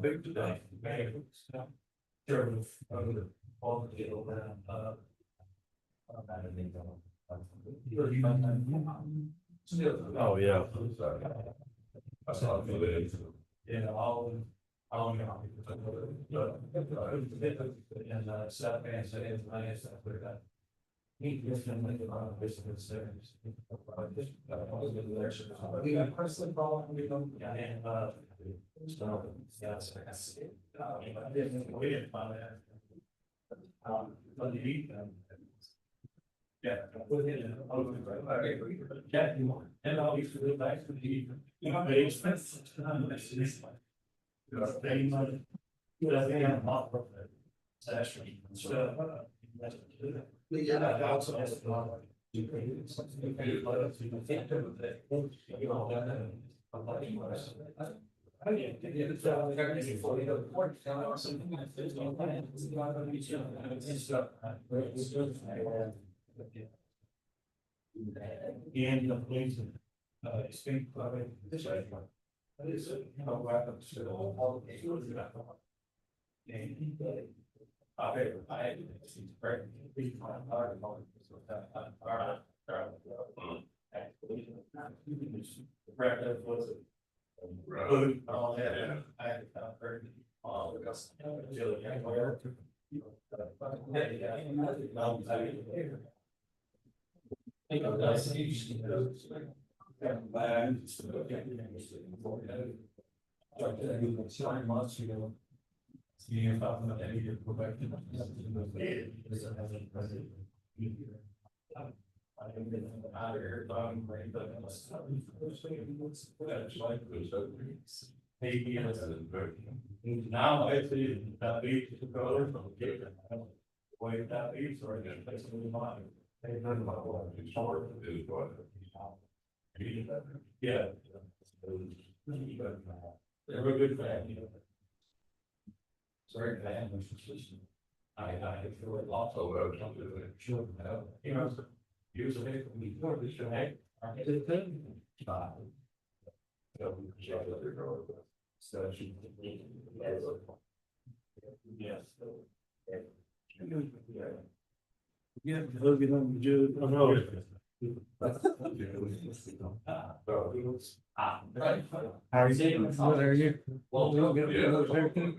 Big today. Oh, yeah. Yeah, I'll and stuff and stuff like that. He just been like a lot of business there. We got personal problem, we don't, yeah, and so, yeah, so I see it. I didn't wait about that. But the heat, yeah, with it, yeah, and I'll be for the back to the heat. You know, they expense. And the police, speak about it this way. That is, you know, weapons to all the children. I now I see that beach to go way that beach or just place it in mind. Yeah. They're a good family. Sorry, I feel it also. Sure. You know, use a vehicle before this show. Yes. Yeah, looking on the Jude. I know. How are you doing? What are you? Well, we'll get a haircut.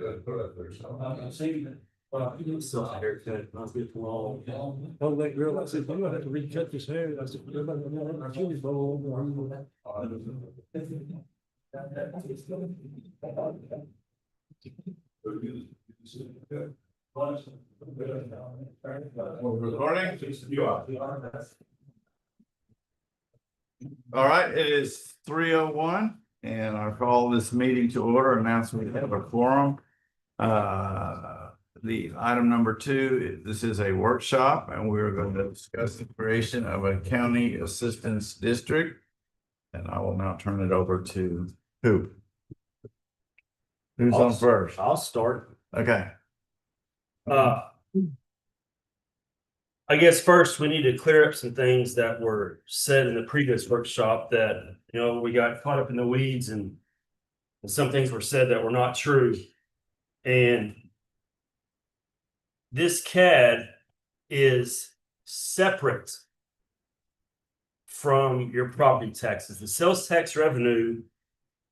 So haircut, I'll get the wall. Oh, that girl, I said, you have to recut this hair. I said, you're about to have a chili bowl. Recording? You are. All right, it is 3:01 and I'll call this meeting to order. Announce we have a quorum. The item number 2, this is a workshop and we're going to discuss the creation of a county assistance district. And I will now turn it over to who? Who's on first? I'll start. Okay. I guess first we need to clear up some things that were said in the previous workshop that, you know, we got caught up in the weeds and some things were said that were not true. And this CAD is separate from your property taxes. The sales tax revenue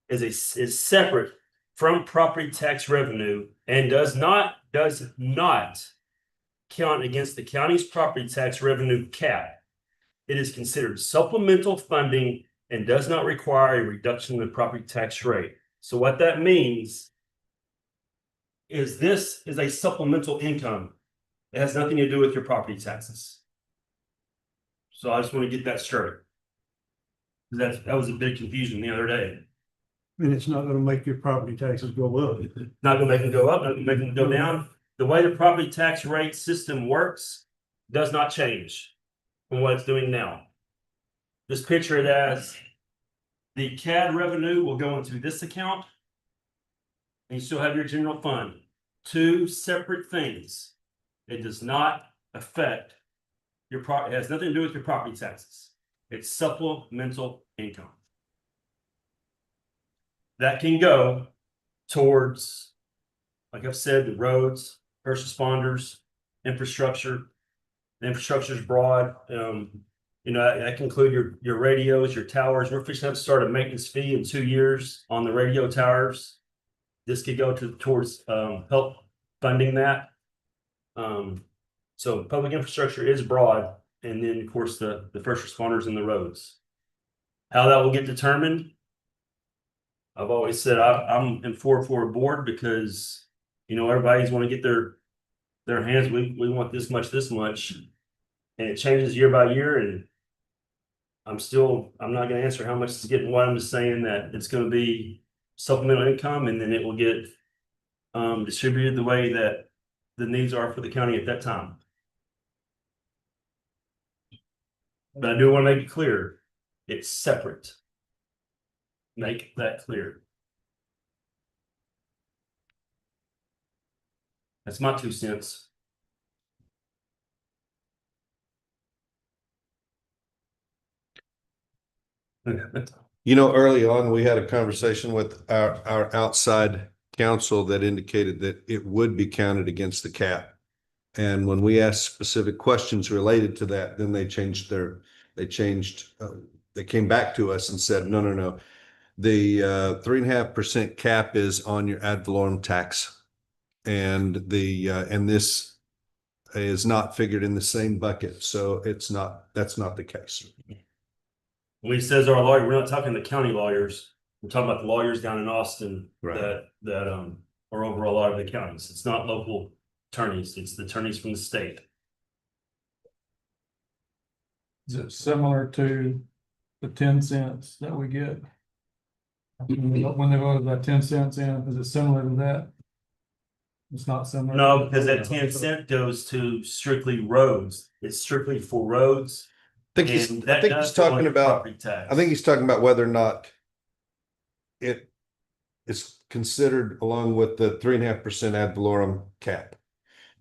is separate from property tax revenue and does not count against the county's property tax revenue cap. It is considered supplemental funding and does not require a reduction in the property tax rate. So what that means is this is a supplemental income. It has nothing to do with your property taxes. So I just want to get that straight. That was a big confusion the other day. And it's not gonna make your property taxes go up. Not gonna make them go up, not gonna make them go down. The way the property tax rate system works does not change from what it's doing now. Just picture it as the CAD revenue will go into this account and you still have your general fund. 2 separate things. It does not affect your property. It has nothing to do with your property taxes. It's supplemental income. That can go towards, like I've said, the roads, first responders, infrastructure. The infrastructure is broad. I can include your radios, your towers. We're fixing to have to start a maintenance fee in 2 years on the radio towers. This could go towards help funding that. So public infrastructure is broad, and then of course the first responders and the roads. How that will get determined, I've always said I'm in for a board because everybody's want to get their hands. We want this much, and it changes year by year. And I'm not going to answer how much it's getting. What I'm just saying that it's going to be supplemental income, and then it will get distributed the way that the needs are for the county at that time. But I do want to make it clear, it's separate. Make that clear. That's my 2 cents. Early on, we had a conversation with our outside counsel that indicated that it would be counted against the cap. And when we asked specific questions related to that, then they came back to us and said, no. The 3.5% cap is on your ad valorem tax. And this is not figured in the same bucket. So that's not the case. When he says our lawyer, we're not talking the county lawyers. We're talking about the lawyers down in Austin Right. that are over a lot of the counties. It's not local attorneys, it's the attorneys from the state. Is it similar to the 10 cents that we get? When they voted that 10 cents in, is it similar to that? It's not similar. No, because that 10 cent goes to strictly roads. It's strictly for roads. I think he's talking about whether or not it is considered along with the 3.5% ad valorem cap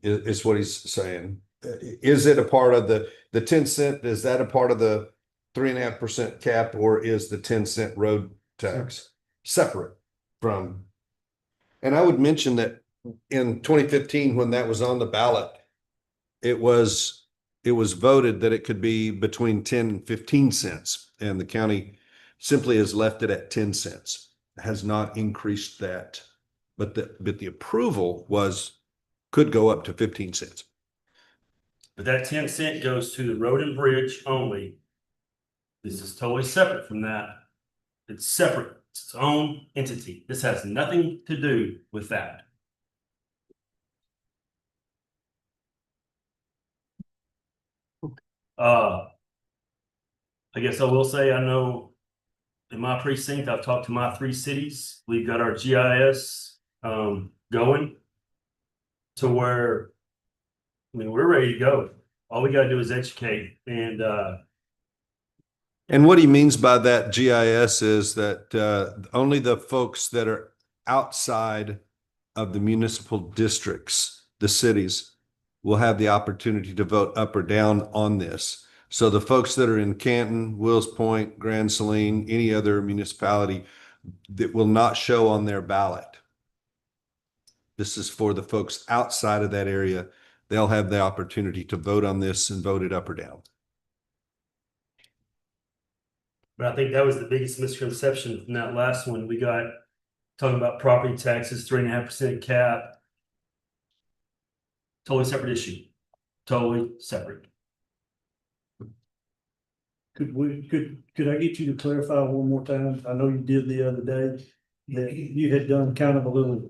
is what he's saying. Is it a part of the 10 cent? Is that a part of the 3.5% cap, or is the 10 cent road tax separate from? And I would mention that in 2015, when that was on the ballot, it was voted that it could be between 10 and 15 cents, and the county simply has left it at 10 cents, has not increased that. But the approval could go up to 15 cents. But that 10 cent goes to the road and bridge only. This is totally separate from that. It's separate. It's its own entity. This has nothing to do with that. I guess I will say, I know in my precinct, I've talked to my 3 cities. We've got our GIS going to where, we're ready to go. All we got to do is educate. And what he means by that GIS is that only the folks that are outside of the municipal districts, the cities, will have the opportunity to vote up or down on this. So the folks that are in Canton, Wills Point, Grand Saline, any other municipality, that will not show on their ballot. This is for the folks outside of that area. They'll have the opportunity to vote on this and vote it up or down. But I think that was the biggest misconception from that last one. We got talking about property taxes, 3.5% cap. Totally separate issue. Totally separate. Could I get you to clarify one more time? I know you did the other day that you had done kind of a little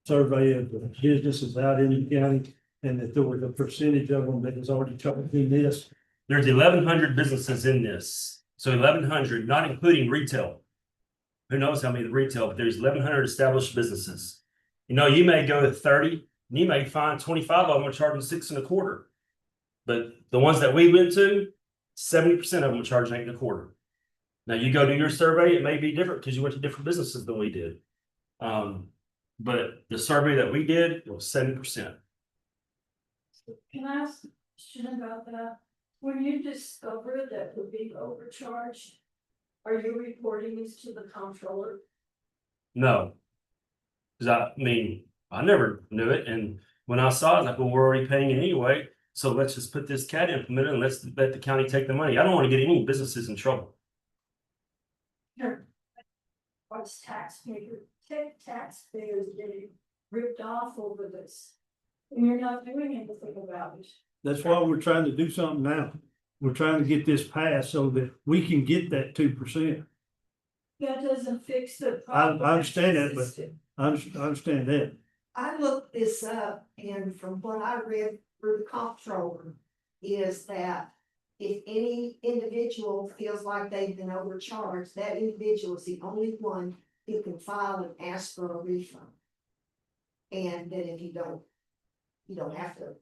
survey of the businesses out in the county, and that there was a percentage of them that was already covered in this. There's 1,100 businesses in this. So 1,100, not including retail. Who knows how many retail, but there's 1,100 established businesses. You may go to 30, and you may find 25 of them are charging 6.25. But the ones that we went to, 70% of them are charging 8.25. Now you go do your survey, it may be different because you went to different businesses than we did. But the survey that we did was 70%. Can I ask a question about that? When you discover that we're being overcharged, are you reporting this to the comptroller? No. Cause I mean, I never knew it, and when I saw it, like, well, we're already paying it anyway, so let's just put this CAD implement and let's let the county take the money. I don't wanna get any businesses in trouble. What's taxpayers getting ripped off over this? And you're not doing anything about it. That's why we're trying to do something now. We're trying to get this passed so that we can get that 2%. That doesn't fix the I problem. understand that, but I understand that. I looked this up and from what I read through the comptroller is that if any individual feels like they've been overcharged, that individual is the only one who can file and ask for a refund. And that if you don't have to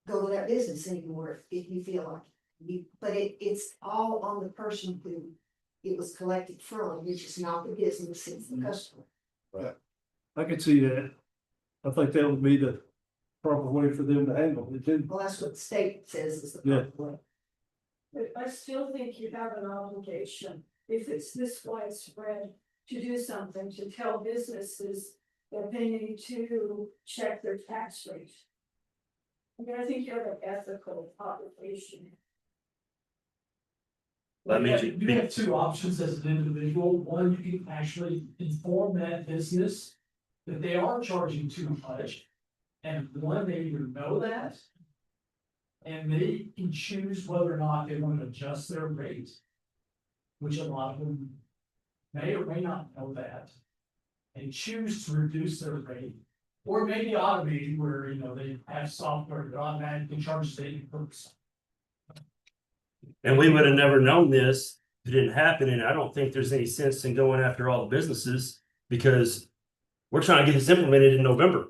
go to that business anymore if you feel like you, but it's all on the person who it was collected from, which is not the business, it's the customer. I could see that. I think that would be the proper way for them to handle it too. Well, that's what the state says is the Yeah. proper way. But I still think you have an obligation, if it's this widespread, to do something to tell businesses that they need to check their tax rate. I mean, I think you have an ethical obligation. That means You have two options as an individual. One, you can actually inform that business that they are charging too much. And one, they either know that. And they can choose whether or not they want to adjust their rate. Which a lot of them may or may not know that. And choose to reduce their rate. Or maybe automate where, they have software that automatically charges 80%. And we would have never known this if it didn't happen, and I don't think there's any sense in going after all the businesses, because we're trying to get this implemented in November.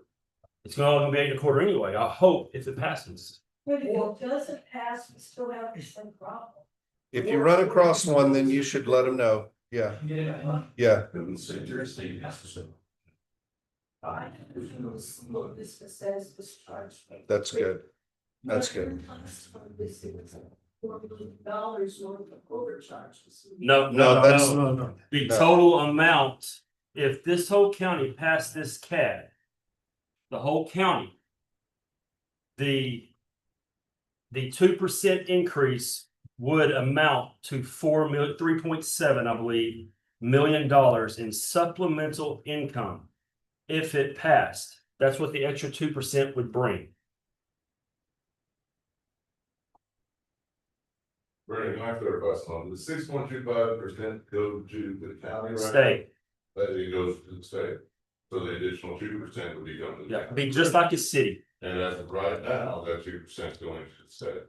It's gonna be 8.25 anyway, I hope, if it passes. But if it doesn't pass, we still have the same problem. If you run across one, then you should let them know. Yeah, Yeah. yeah. This says this charge. That's good. That's good. $4 million worth of overcharges. No, that's- No. The No. total amount, if this whole county passed this CAD, the whole county, the 2% increase would amount to 3.7, I believe, $1 million in supplemental income. If it passed, that's what the extra 2% would bring. Brandon, I clarify something, the 6.25% go to the county, right? State, That it goes to the state, so the additional 2% would be coming to the yeah, county. be just like a city. And as of right now, that 2% going to the state,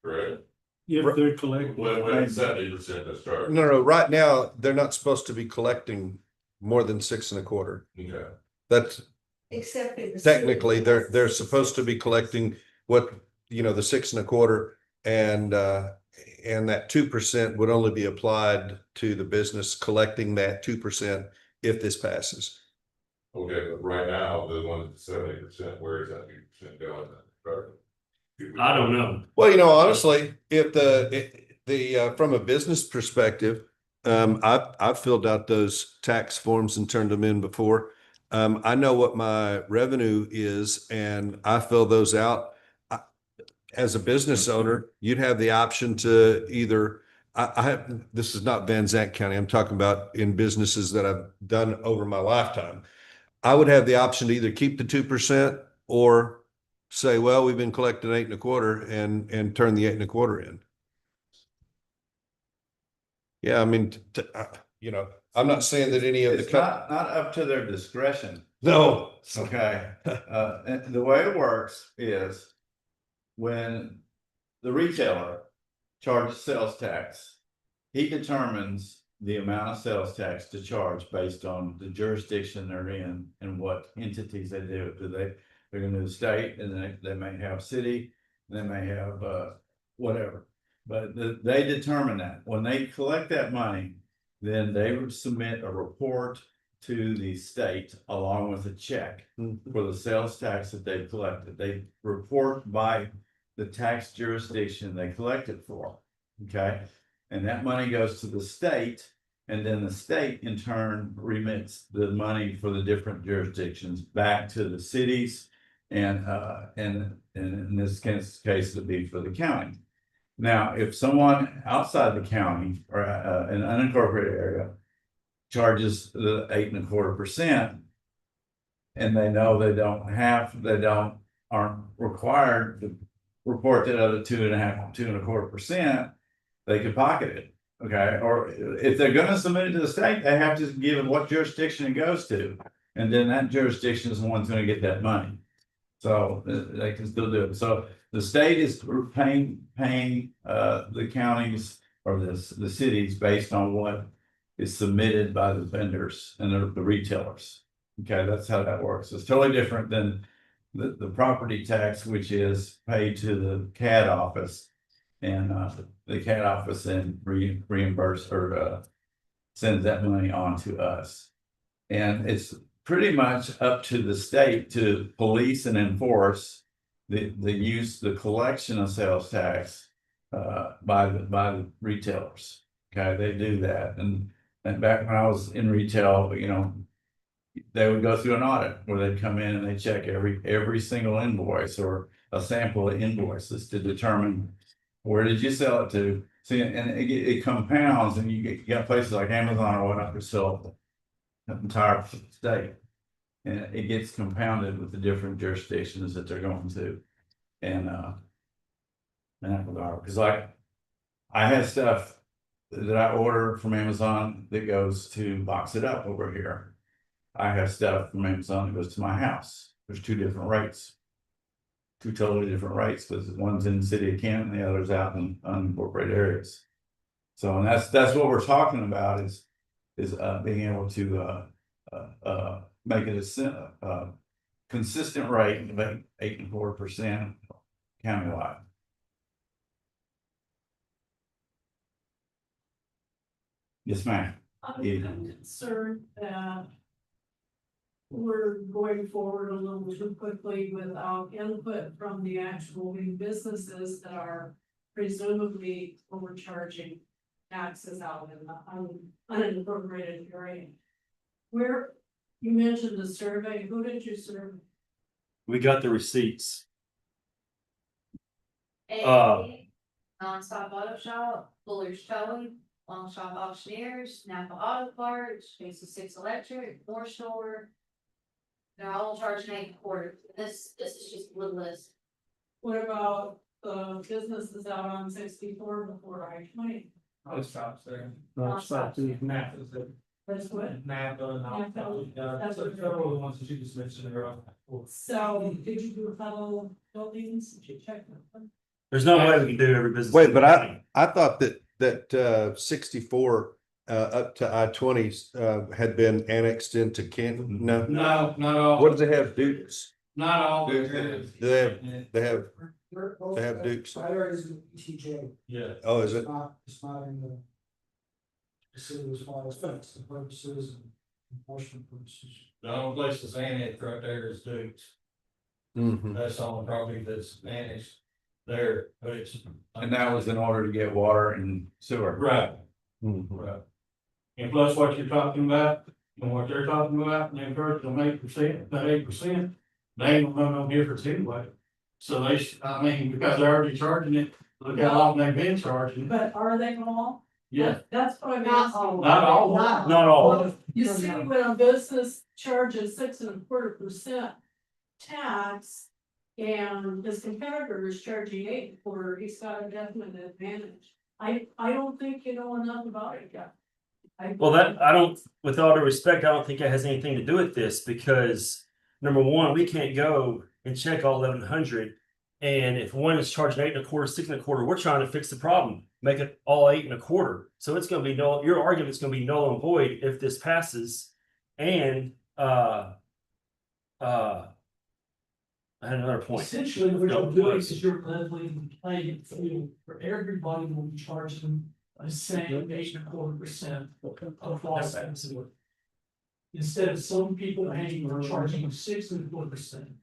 correct? If they're collecting. When 70% that's charged. No, right now, they're not supposed to be collecting more than 6.25. Okay, That's Except in the. technically, they're supposed to be collecting what, the 6.25, and that 2% would only be applied to the business collecting that 2% if this passes. okay, but right now, the one at 70%, where is that 2% going? I don't know. Well, honestly, if the from a business perspective, I've filled out those tax forms and turned them in before. I know what my revenue is, and I fill those out. As a business owner, you'd have the option to either, I have, this is not Van Zandt County, I'm talking about in businesses that I've done over my lifetime. I would have the option to either keep the 2% or say, well, we've been collecting 8.25 and turn the 8.25 in. Yeah, I mean, I'm not saying that any of the. It's not up to their discretion. No. Okay, and the way it works is when the retailer charges sales tax, he determines the amount of sales tax to charge based on the jurisdiction they're in and what entities they do. They're gonna do the state, and then they may have city, they may have whatever. But they determine that. When they collect that money, then they would submit a report to the state along with a check for the sales tax that they collected. They report by the tax jurisdiction they collected for, okay? And that money goes to the state, And then the state in turn remits the money for the different jurisdictions back to the cities. And in this case, it'd be for the county. Now, if someone outside the county or an unincorporated area charges the 8.25%, and they know aren't required to report that other 2.25%, they could pocket it. Okay, or if they're gonna submit it to the state, they have to give it what jurisdiction it goes to. And then that jurisdiction is the one's gonna get that money. So they can still do it. So the state is paying the counties or the cities based on what is submitted by the vendors and the retailers. Okay, that's how that works. It's totally different than the property tax, which is paid to the CAD office. And the CAD office then reimburse or sends that money on to us. And it's pretty much up to the state to police and enforce the collection of sales tax by the retailers. Okay, they do that. And back when I was in retail, you know, they would go through an audit where they'd come in and they check every single invoice or a sample of invoices to determine where did you sell it to. See, and it compounds, and you got places like Amazon or whatnot that sell the entire state, and it gets compounded with the different jurisdictions that they're going to, and in that regard, because like I have stuff that I order from Amazon that goes to box it up over here. I have stuff from Amazon that goes to my house. There's two different rates. Two totally different rates, because one's in the city of Canton, the other's out in unincorporated areas. So, and that's what we're talking about is being able to make it a consistent rate of 8.25% countywide. Yes, ma'am. I'm concerned that we're going forward a little too quickly without input from the actual big businesses that are presumably overcharging taxes out in the unincorporated area. Where, you mentioned the survey, who did you survey? We got the receipts. Nonstop Auto Shop, Fuller's Towing, Long Shop Auctioneers, Napa Auto Parts, Basic 6 Electric, North Shore. They're all charging 8.25. This is just a little list. What about the businesses out on 64 before I-20? I'll stop there. No, stop there. Napa is it. That's what? Napa and Napa. That's so what- several of the ones that you just mentioned are. So did you do a fellow buildings? Did you check them? There's no way we can do every business. Wait, in but the county. I thought that 64 up to I-20 had been annexed into Canton. No, No, not all. what does it have? Dukes? Not all. Do they have Dukes? Priorities in ETJ. Yeah. Oh, is it? It's not in the city as far as fence purposes and enforcement purposes. The only place that's annexed right there is Duke's. Mhm. That's the only property that's annexed there, but it's. And that was in order to get water and sewer. Right, Mhm. right. And plus what you're talking about, and what they're talking about, and they encourage them 8%, that 8%, they ain't gonna no difference anyway. So I mean, because they're already charging it, look how long they've been charging it. But are they all? Yeah, That's what I'm Not asking. all. not all. Not all. You see, when a business charges 6.25% tax. And his competitor is charging 8.25, he's got a definite advantage. I don't think you know enough about it yet. Well, I don't, with all due respect, I don't think it has anything to do with this, because number one, we can't go and check all 1,100. And if one is charging 8.25, 6.25, we're trying to fix the problem, make it all 8.25. So it's gonna be null, your argument's gonna be null and void if this passes. And I had another point. Essentially, what No, you're doing please. is you're leveling the playing field for everybody will be charging the same 8.25% of loss tax. Instead of some people paying or charging 6.25%.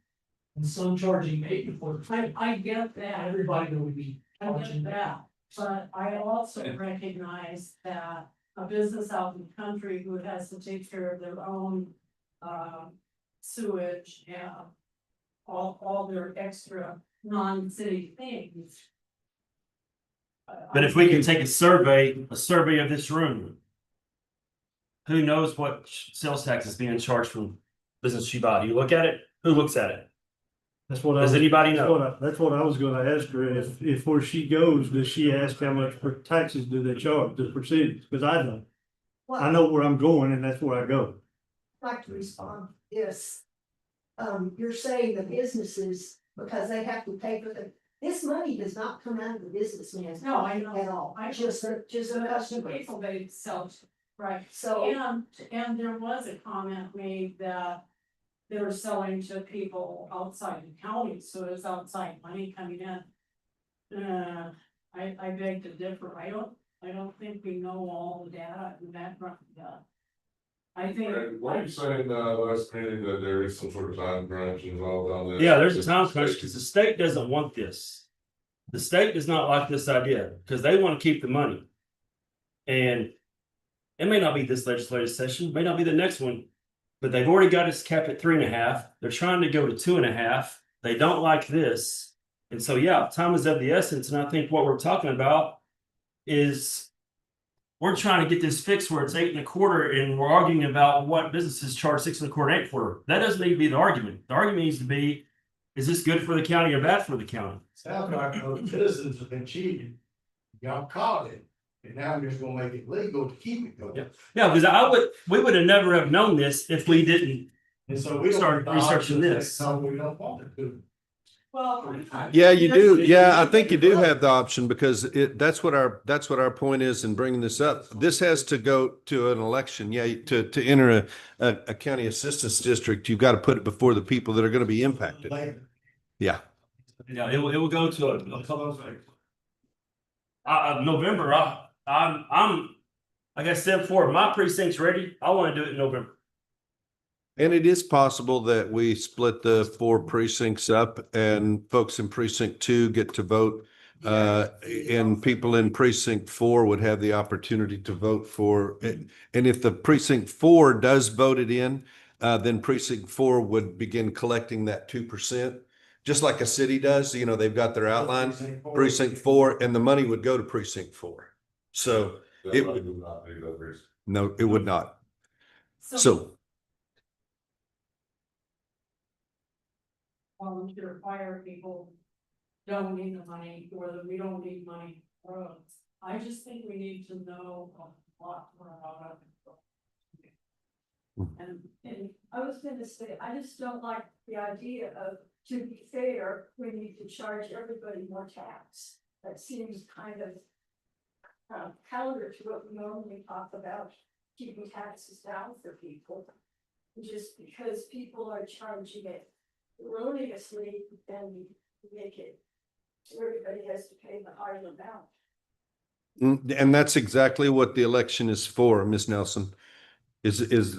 And some charging 8.25%. I get that, Everybody will be I charging get that, but I also recognize that a business out in the country who has to take care of their own, sewage and all their extra non-city things. But if we can take a survey of this room, who knows what sales tax is being charged from business you buy? Do you look at it? Who looks at it? That's what I Does was, anybody that's know? what that's what I was gonna ask her, if where she goes, does she ask how much for taxes do they charge, the percentage, because I don't. I Well, know where I'm going and that's where I go. I'd like to respond, yes. You're saying the businesses, because they have to pay for this money does not come out of the businessman's. No, I know. At all, I just the the customer. people they sell, right, So, and there was a comment made that they were selling to people outside the county, so it's outside money coming in. I beg to differ, I don't think we know all the data and background, I think. Why are you saying, last meeting that there is some sort of time crunch involved on this? Yeah, there's a time crunch because the state doesn't want this. The state does not like this idea because they want to keep the money. And it may not be this legislative session, may not be the next one, but they've already got us capped at 3.5. They're trying to go to 2.5. They don't like this. And so, yeah, time is of the essence. And I think what we're talking about is we're trying to get this fixed where it's 8.25, and we're arguing about what businesses charge 6.25, 8.25. That doesn't need to be the argument. The argument needs to be, is this good for the county or bad for the county? Sounds like those citizens have been cheated. Y'all caught it, and now we're just gonna make it legal to keep it going. Yeah, because we would have never have known this if we didn't. And so we don't. Start researching this. No, we don't want it to. Well. Yeah, you do. Yeah, I think you do have the option because that's what our point is in bringing this up. This has to go to an election. Yeah, to enter a county assistance district, you've got to put it before the people that are going to be impacted. Yeah. Yeah, it will go to a November. I'm like I said before, my precinct's ready. I want to do it in November. And it is possible that we split the 4 precincts up and folks in precinct 2 get to vote. And people in precinct 4 would have the opportunity to vote for it. And if the precinct 4 does vote it in, then precinct 4 would begin collecting that 2%. Just like a city does, you know, they've got their outline, precinct 4, and the money would go to precinct 4. So it would not be that reason. no, it would not. So Volunteer fire people don't need the money, or that we don't need money for roads. I just think we need to know a lot more about it. And I was gonna say, I just don't like the idea of, to be fair, we need to charge everybody more tax. That seems kind of counter to what we normally talk about, keeping taxes down for people. Just because people are charging it erroneously, then we make it so everybody has to pay the higher amount. and that's exactly what the election is for, Ms. Nelson. Is if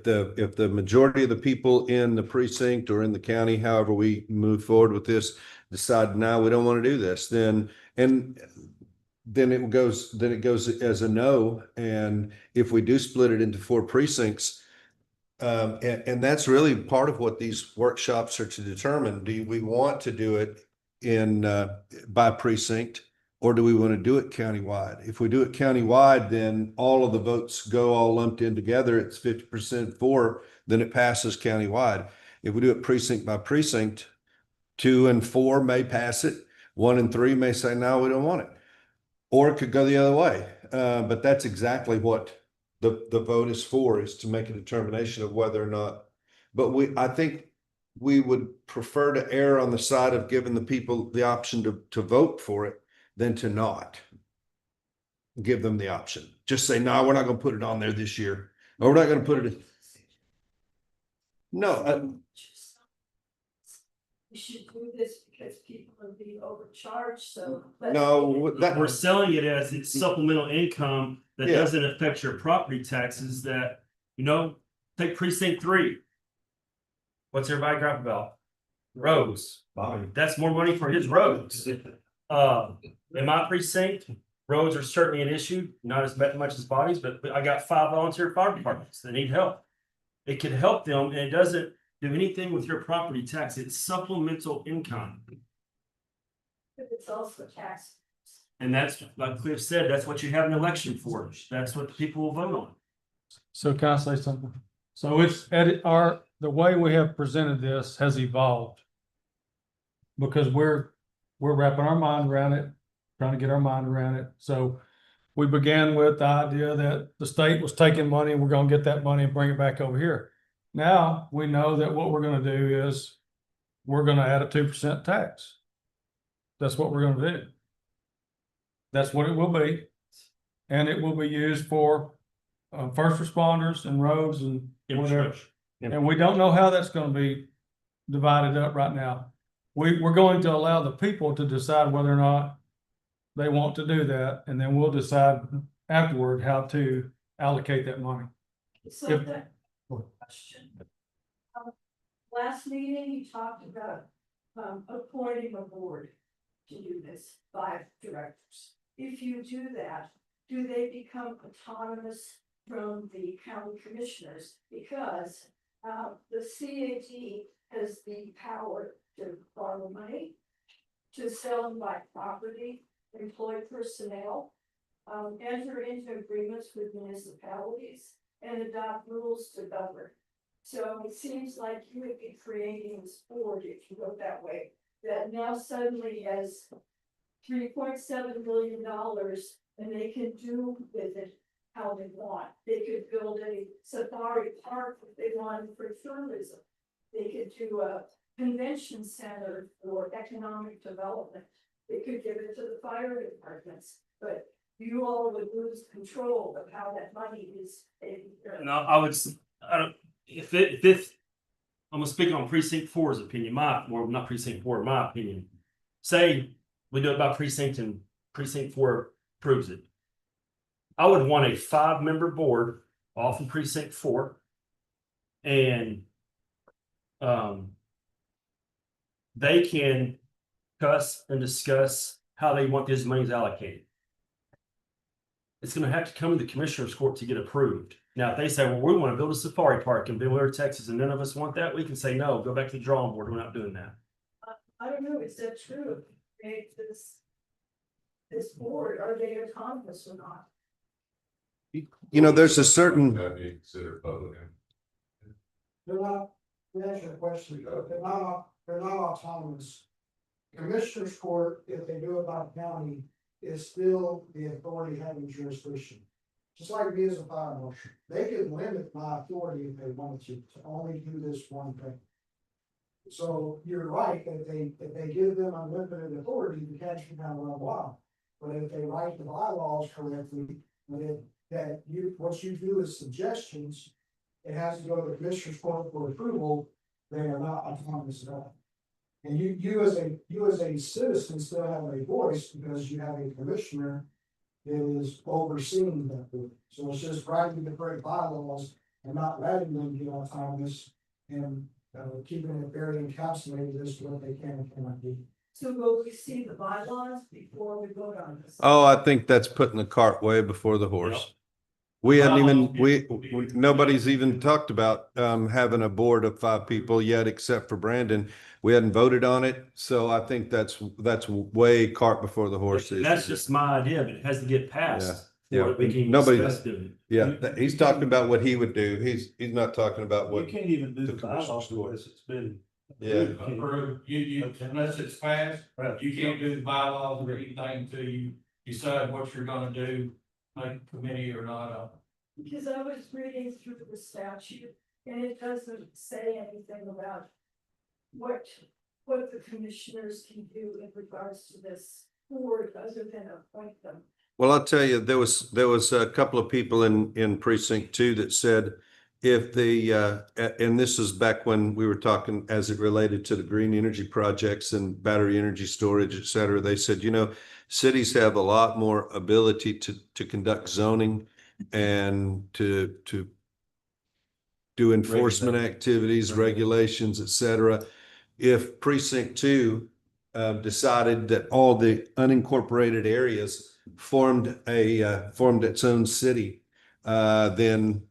the majority of the people in the precinct or in the county, however we move forward with this, decide now we don't want to do this, then it goes as a no. And if we do split it into 4 precincts, and that's really part of what these workshops are to determine. Do we want to do it in by precinct, or do we want to do it countywide? If we do it countywide, then all of the votes go all lumped in together. It's 50% for, then it passes countywide. If we do it precinct by precinct, 2 and 4 may pass it. 1 and 3 may say, no, we don't want it. Or it could go the other way. But that's exactly what the vote is for, is to make a determination of whether or not. But I think we would prefer to err on the side of giving the people the option to vote for it than to not give them the option. Just say, no, we're not going to put it on there this year, or we're not going to put it in. No, We should do this because people are being overcharged, so. no, that We're selling it as it's supplemental income that Yeah. doesn't affect your property taxes. That, take precinct 3. What's everybody gripe about? Roads. That's more money for his roads. In my precinct, Roads are certainly an issue, not as much as bodies, but I got 5 volunteer fire departments that need help. It can help them, and it doesn't do anything with your property tax. It's supplemental income. But it's also tax. And that's, like Cliff said, that's what you have an election for. That's what the people will vote on. So can I say something? So it's the way we have presented this has evolved. Because we're wrapping our mind around it, trying to get our mind around it. So we began with the idea that the state was taking money and we're gonna get that money and bring it back over here. Now we know that what we're gonna do is we're gonna add a 2% tax. That's what we're gonna do. That's what it will be. And it will be used for first responders and roads and whatever. And we don't know how that's gonna be divided up right now. We're going to allow the people to decide whether or not they want to do that, and then we'll decide afterward how to allocate that money. So If- that question. Last meeting, you talked about appointing a board to do this, 5 directors. If you do that, do they become autonomous from the county commissioners? Because the CAD has the power to borrow money, to sell and buy property, employ personnel, enter into agreements with municipalities, and adopt rules to govern. So it seems like you would be creating this board, if you go that way, that now suddenly has $3.7 billion, and they can do with it how they want. They could build a safari park if they wanted for tourism. They could do a convention center for economic development. They could give it to the fire departments, but you all would lose control of how that money is. And I don't, if I'm gonna speak on precinct 4's opinion, not precinct 4, my opinion. Say we do it by precinct and precinct 4 approves it. I would want a 5-member board off in precinct 4. And they can discuss and discuss how they want these monies allocated. It's gonna have to come to the commissioner's court to get approved. Now, if they say, well, we want to build a safari park in Bel Air, Texas, and none of us want that, we can say, no, go back to the drawing board. We're not doing that. I don't know, is that true? Make this board, are they autonomous or not? You know, there's a certain, That'd be considered public. They're not, to answer your question, they're not autonomous. Commissioners court, if they do it by county, is still the authority having jurisdiction. Just like me as a fire marshal, they could limit my authority if they wanted to only do this one thing. So you're right, if they give them unlimited authority, the catch can kind of run wild. But if they write the bylaws correctly, what you do is suggestions, it has to go to the commissioner's court for approval, they are not autonomous at all. And you as a citizen still have a voice because you have a commissioner that is overseeing that board. So it's just writing the correct bylaws and not letting them get autonomous and keeping it very encapsulated as to what they can and cannot do. So will we see the bylaws before we vote on this? oh, I think that's putting the cart way before the horse. We hadn't even, nobody's even talked about having a board of 5 people yet, except for Brandon. We hadn't voted on it, so I think that's way cart before the horse. That's just my idea, but it has to get passed. Yeah. before we can Nobody's- discuss doing it. Yeah, he's talking about what he would do. He's not talking about You what. can't even do the the commissioner's bylaws court. unless it's been. Yeah. Approved. You, unless it's passed, Right. you can't do the bylaws or anything until you decide what you're gonna do, like a committee or not. Because I was reading through the statute and it doesn't say anything about what the commissioners can do in regards to this board other than appoint them. Well, I'll tell you, there was a couple of people in precinct 2 that said if and this is back when we were talking as it related to the green energy projects and battery energy storage, et cetera. They said, cities have a lot more ability to conduct zoning and to do enforcement activities, regulations, et cetera. If precinct 2 decided that all the unincorporated areas formed its own city, then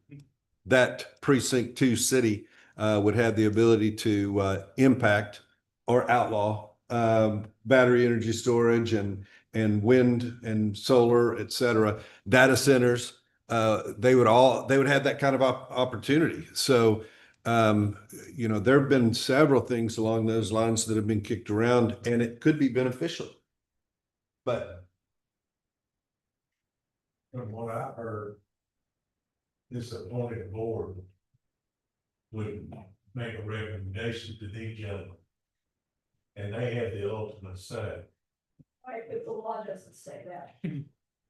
that precinct 2 city would have the ability to impact or outlaw battery energy storage and wind and solar, et cetera, data centers. They would have that kind of opportunity. So, there have been several things along those lines that have been kicked around, and it could be beneficial. But From what I heard, this appointed board would make a recommendation to these gentlemen. And they have the ultimate say. Right, but the law doesn't say that.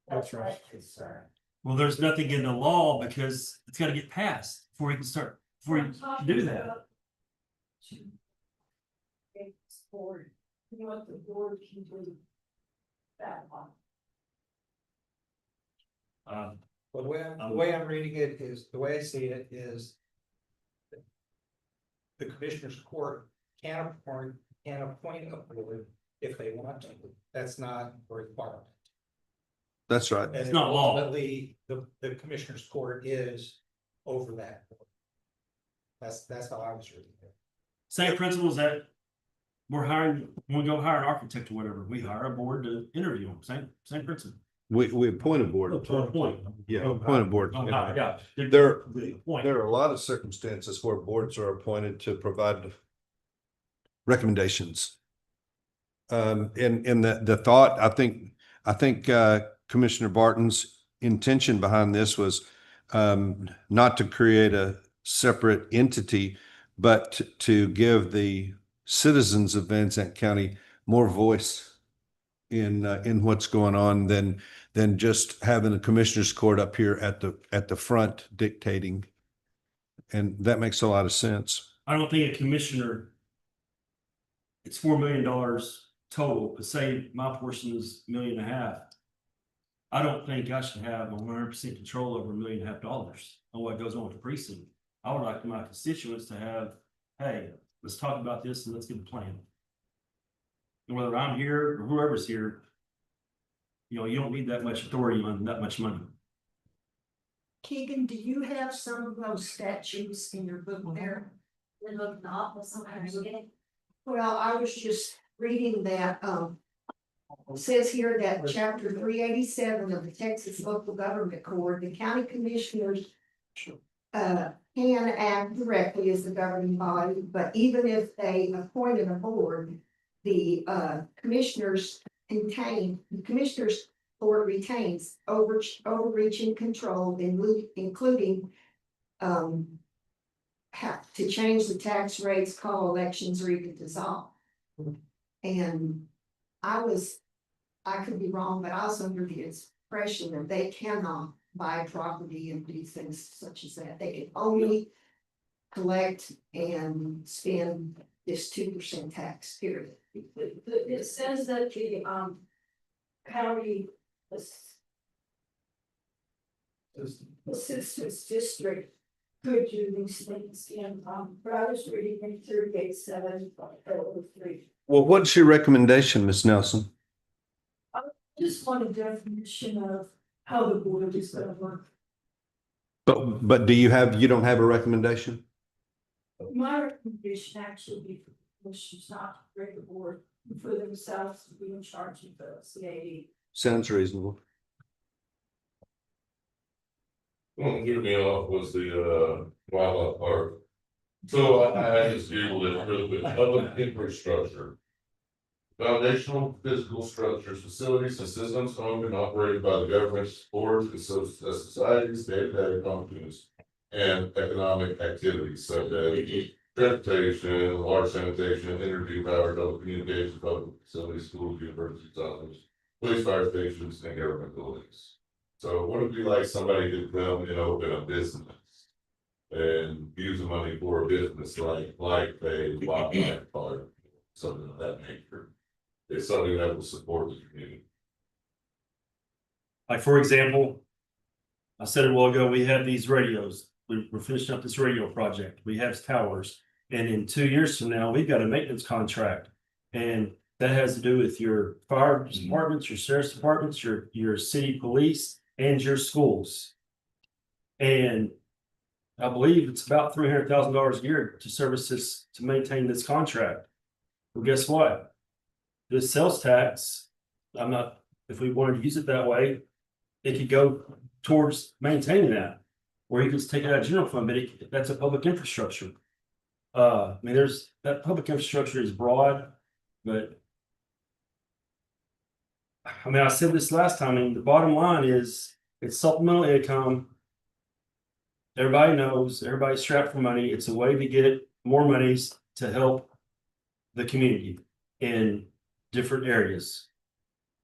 That's right. my concern. Well, there's nothing in the law because it's gotta get passed before you can start, before you I'm talking do that. about to make this board, you know what the board can do. That one. Well, the way I'm reading it is, the way I see it is. The commissioners court can appoint a board if they want to. That's not a requirement. that's right. It's not law. Ultimately, the commissioners court is over that. board. That's how I was reading it. Same principles that we're hiring, when we go hire an architect or whatever, we hire a board to interview them, same principle. We appoint a board. Appoint. Yeah, appoint a board. Oh, yeah. There Point. are a lot of circumstances where boards are appointed to provide recommendations. In the thought, I think Commissioner Barton's intention behind this was not to create a separate entity, but to give the citizens of Van Zandt County more voice in what's going on than just having a commissioner's court up here at the front dictating. And that makes a lot of sense. I don't think a commissioner. It's $4 million total, but say my portion is $1.5 million. I don't think I should have 100% control over $1.5 million on what goes on with the precinct. I would like my constituents to have, hey, let's talk about this and let's get a plan. And whether I'm here or whoever's here, you don't need that much authority on that much money. Keegan, do you have some of those statutes in your book there? Then look not, but sometimes you get it. Well, I was just reading that, it says here that chapter 387 of the Texas Local Government Code, the county commissioners can act directly as the governing body, but even if they appointed a board, the commissioners board retains overreaching control, including have to change the tax rates, call elections, or even dissolve. And I could be wrong, but I was under the impression that they cannot buy property and do things such as that. They can only collect and spend this 2% tax, period. It says that the county assistance district could do these things in, but I was reading in 38.7.03. Well, what's your recommendation, Ms. Nelson? I just want a definition of how the board is gonna work. But you don't have a recommendation? My recommendation actually be for commissioners not to break the board for themselves to be in charge of the CAD. Sounds reasonable. What threw me off was the wildlife park. So I just Googled it real quick, public infrastructure. Foundational physical structures, facilities and systems owned and operated by the government, boards, and societies, day-to-day functions. And economic activities such as transportation, water sanitation, energy, power, telecommunications, public facilities, schools, universities, offices, police, fire stations, and government buildings. So what would be like somebody could come and open a business and use the money for a business like a wildlife park, something of that nature? It's something that will support the community. Like, for example, I said a while ago, we have these radios. We're finishing up this radio project. We have towers. And in 2 years from now, we've got a maintenance contract. And That has to do with your fire departments, your sheriff's departments, your city police, and your schools. And I believe it's about $300,000 a year to service this, to maintain this contract. Well, guess what? This sales tax, I'm not, if we wanted to use it that way, it could go towards maintaining that. Or you could just take it out of general fund, but that's a public infrastructure. I mean, that public infrastructure is broad, but I mean, I said this last time, I mean, the bottom line is it's supplemental income. Everybody knows, everybody's strapped for money. It's a way to get more monies to help the community in different areas.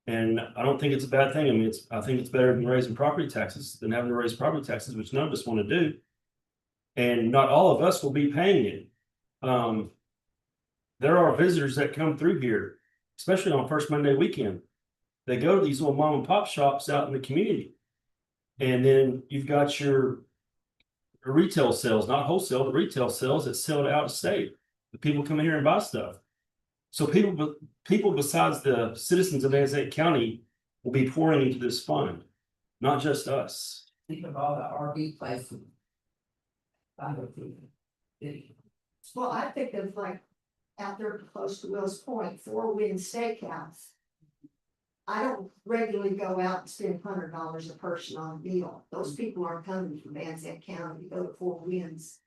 And I don't think it's a bad thing. I mean, I think it's better than raising property taxes than having to raise property taxes, which none of us want to do. And not all of us will be paying it. There are visitors that come through here, especially on first Monday weekend. They go to these little mom and pop shops out in the community. And then you've got your retail sales, not wholesale, the retail sales that sell out of state. The people come in here and buy stuff. So people besides the citizens of Zandt County will be pouring into this fund, not just us. Think of all the RV places. Well, I think of like out there close to Will's Point, Four Winds Steakhouse. I don't regularly go out and spend $100 a person on a meal. Those people aren't coming from Zandt County to go to Four Winds.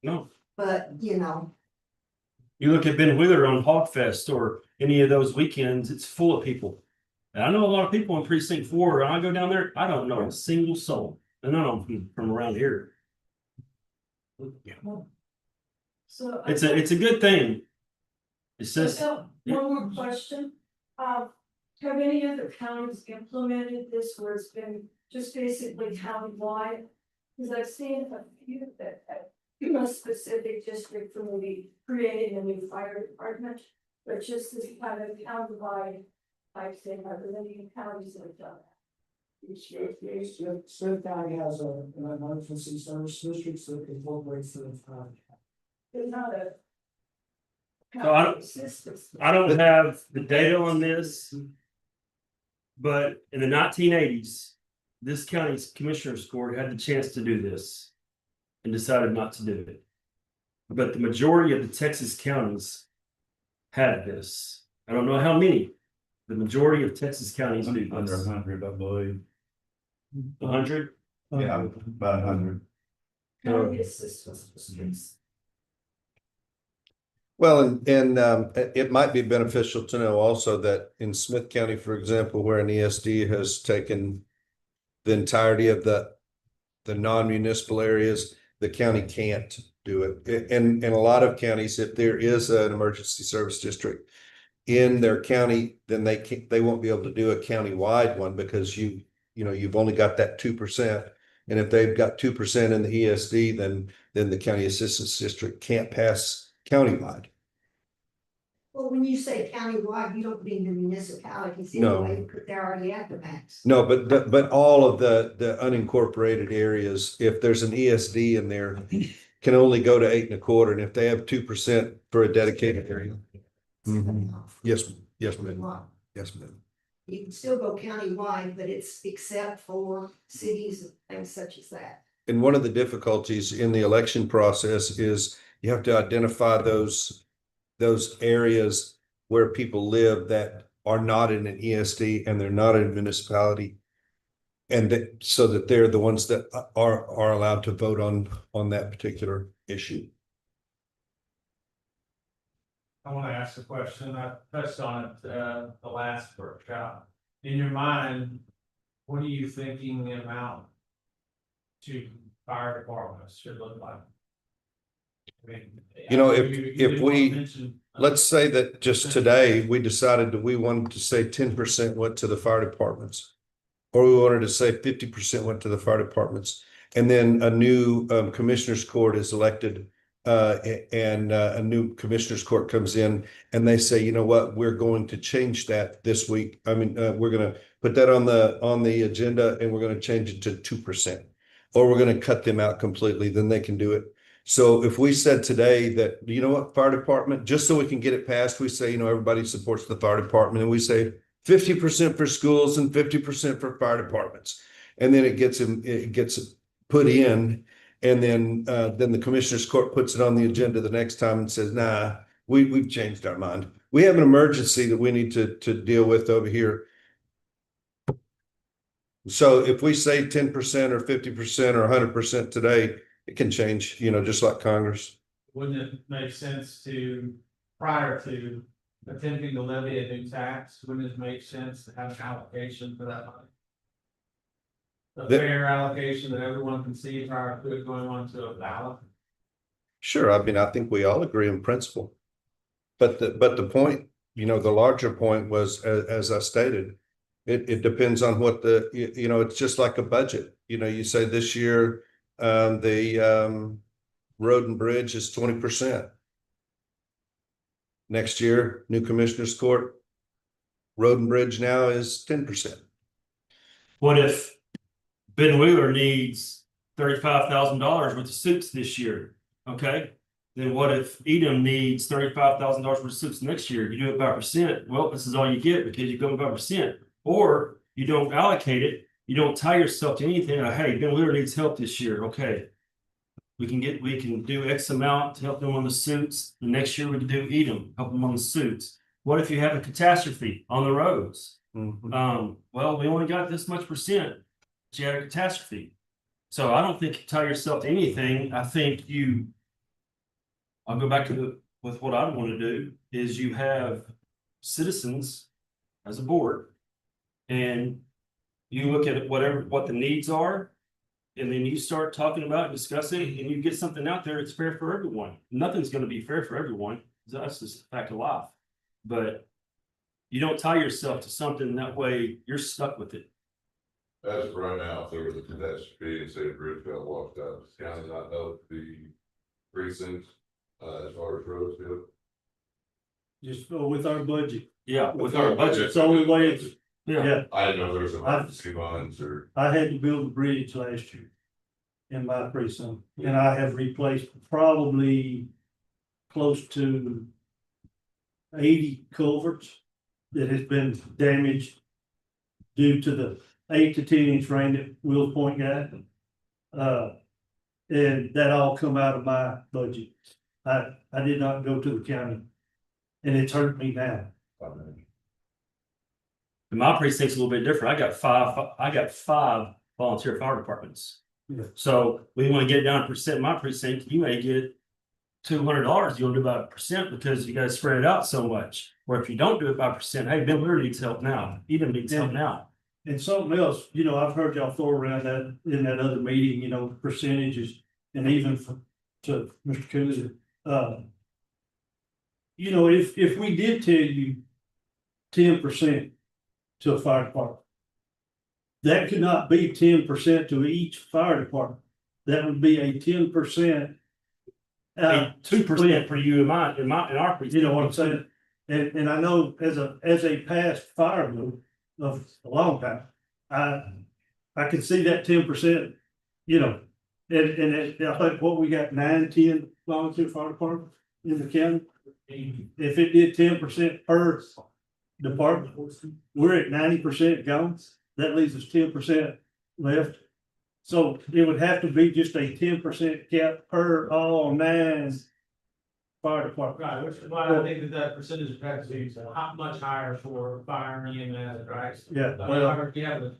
No. But, you know. You look at Ben Wheeler on Hogfest or any of those weekends, it's full of people. And I know a lot of people in Precinct 4, and I go down there, I don't know a single soul. And none of them from around here. So. It's a good thing. It's just. So, one more question. Have any other counties implemented this where it's been just basically countywide? Because I've seen a few that have a specific district for maybe creating a new fire department, but just this kind of countywide type thing. Are there any counties that have done that? Smith County has an emergency service district that incorporates the county. There's not a. So I don't have the data on this. But in the 1980s, this county's commissioner's court had the chance to do this and decided not to do it. But the majority of the Texas counties had this. I don't know how many. The majority of Texas counties do Under this. 100, I believe. 100? Yeah, about 100. County assistance districts. Well, and it might be beneficial to know also that in Smith County, for example, where an ESD has taken the entirety of the non-municipal areas, the county can't do it. And in a lot of counties, if there is an emergency service district in their county, then they won't be able to do a county-wide one because you've only got that 2%. And if they've got 2% in the ESD, then the county assistance district can't pass countywide. Well, when you say countywide, you don't mean the municipalities No. anyway, because they're already at the max. No, but all of the unincorporated areas, if there's an ESD in there, can only go to 8 1/4, and if they have 2% for a dedicated area. Yes, ma'am. Yes, ma'am. You can still go countywide, but it's except for cities and things such as that. And one of the difficulties in the election process is you have to identify those areas where people live that are not in an ESD and they're not in a municipality. And so that they're the ones that are allowed to vote on that particular issue. I want to ask a question. I touched on it the last workshop. In your mind, what are you thinking the amount to fire departments should look like? I mean, if we let's say that just today we decided that we wanted to say 10% went to the fire departments, or we wanted to say 50% went to the fire departments, and then a new commissioner's court is elected. And a new commissioner's court comes in and they say, you know what, we're going to change that this week. I mean, we're going to put that on the agenda and we're going to change it to 2%, or we're going to cut them out completely. Then they can do it. So if we said today that, you know what, fire department, just so we can get it passed, we say, you know, everybody supports the fire department, and we say 50% for schools and 50% for fire departments. And then it gets put in, and then the commissioner's court puts it on the agenda the next time and says, nah, we've changed our mind. We have an emergency that we need to deal with over here. So if we say 10% or 50% or 100% today, it can change, you know, just like Congress. Wouldn't it make sense to, prior to attempting to levy a new tax, wouldn't it make sense to have an allocation for that money? A fair allocation that everyone can see prior to it going on to a ballot? Sure, I mean, I think we all agree in principle. But the point, you know, the larger point was, as I stated, it depends on what you know, it's just like a budget. You know, you say this year, the road and bridge is 20%. Next year, new commissioner's court, road and bridge now is 10%. What if Ben Wheeler needs $35,000 worth of suits this year? Okay, then what if Edom needs $35,000 worth of suits next year? You do it by percent. Well, this is all you get because you go by percent, or you don't allocate it. You don't tie yourself to anything. Like, hey, Ben Wheeler needs help this year. Okay, we can do X amount to help them on the suits. The next year we can do Edom, help them on the suits. What if you have a catastrophe on the roads? Well, we only got this much percent. But you had a catastrophe. So I don't think you tie yourself to anything. I think I'll go back to with what I want to do is you have citizens as a board, and you look at what the needs are, and then you start talking about discussing, and you get something out there that's fair for everyone. Nothing's going to be fair for everyone. That's just a fact of life. But you don't tie yourself to something, that way you're stuck with it. As of right now, if there was a catastrophe and say a bridge got washed out, does the county not help the precincts, as far as roads go? Just with our budget. Yeah, with our budget. It's the only way it's, Yeah. yeah. I didn't know if there was emergency funds or. I had to build a bridge last year in my precinct, and I have replaced probably close to 80 culverts that has been damaged due to the 8 to 10 inch rain that Will Point got. And that all come out of my budget. I did not go to the county, and it's hurt me now. My precinct's a little bit different. I got five volunteer fire departments. Yeah. So we want to get it down to percent in my precinct. You may get $200. You want to do about percent because you guys spread it out so much. Or if you don't do it by percent, hey, Ben Wheeler needs help now. Edom needs help now. And something else, you know, I've heard y'all throw around that in that other meeting, you know, percentages, and even to Mr. Cooley. You know, if we did tell you 10% to a fire department, that could not be 10% to each fire department. That would be a 10%. 2% for you in our precinct. You know what I'm saying? And I know as a past fireman of a long time, I can see that 10%, you know, and I think what we got 9-10 volunteer fire departments in the county. If it did 10% per department, we're at 90% gone. That leaves us 10% left. So it would have to be just a 10% cap per all 9 fire department. Right, which is why I think that percentage of tax is much higher for fire and EMS, right? Yeah, Well, we have a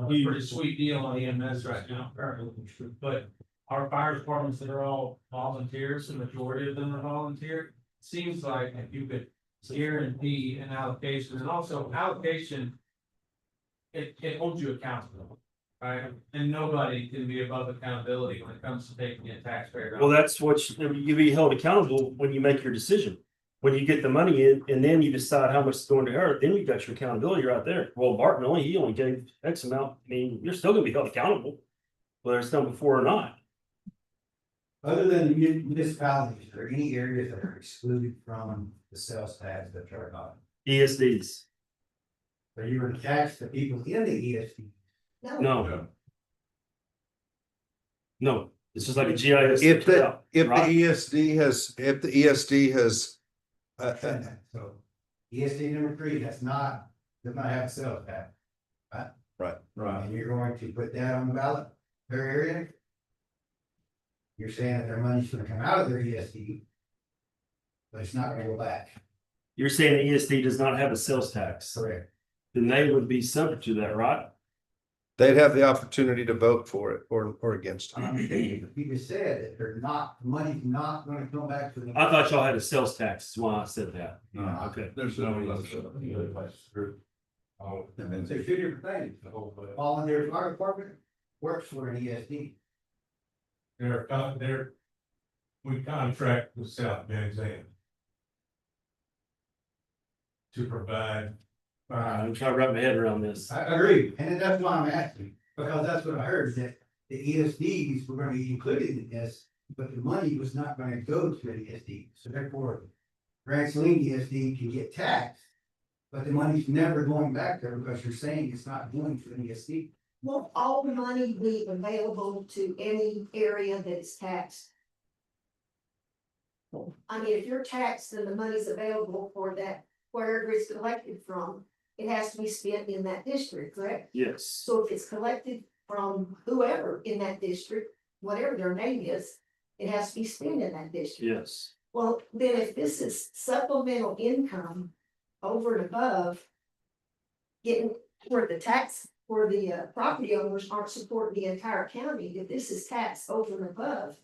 pretty sweet deal on EMS right now, currently, but our fire departments that are all volunteers, the majority of them are volunteer. Seems like if you could guarantee an allocation, and also allocation, it holds you accountable. Right, and nobody can be above accountability when it comes to taking a taxpayer. Well, that's what you be held accountable when you make your decision. When you get the money in and then you decide how much is going to her, then you got your accountability right there. Well, Barton he only gave X amount. I mean, you're still gonna be held accountable, whether it's done before or not. Other than the municipalities, are there any areas that are excluded from the sales tax that are not? ESDs. So you were to tax the people in the ESD? No. No. It's just like a GIS. If the, out, if the right? ESD has, if the ESD has, So ESD number 3, does not have a sales tax. right, And you're going to put that on the ballot, their area. You're saying that their money's gonna come out of their ESD. But it's not gonna go back. You're saying the ESD does not have a sales tax, Correct. then they would be subject to that, right? they'd have the opportunity to vote for it or against it. You just said that they're not, the money's not gonna come back to the. I thought y'all had a sales tax, that's why I said that. No, Okay. there's no. Oh, it's two different things. Volunteer fire department works for an ESD. We contract with South Bend Zandt to provide. I'm trying to wrap my head around this. I agree, and that's why I'm asking, because that's what I heard, that the ESDs were gonna be included in this, but the money was not gonna go to an ESD, so therefore. Grand Saline ESD can get taxed, but the money's never going back there because you're saying it's not going to an ESD. Won't all the money be available to any area that is taxed? I mean, if you're taxed and the money's available for that, wherever it's collected from, it has to be spent in that district, correct? Yes. So if it's collected from whoever in that district, whatever their name is, it has to be spent in that district. Yes. Well, then if this is supplemental income over and above, getting where the tax, where the property owners aren't supporting the entire county, if this is tax over and above,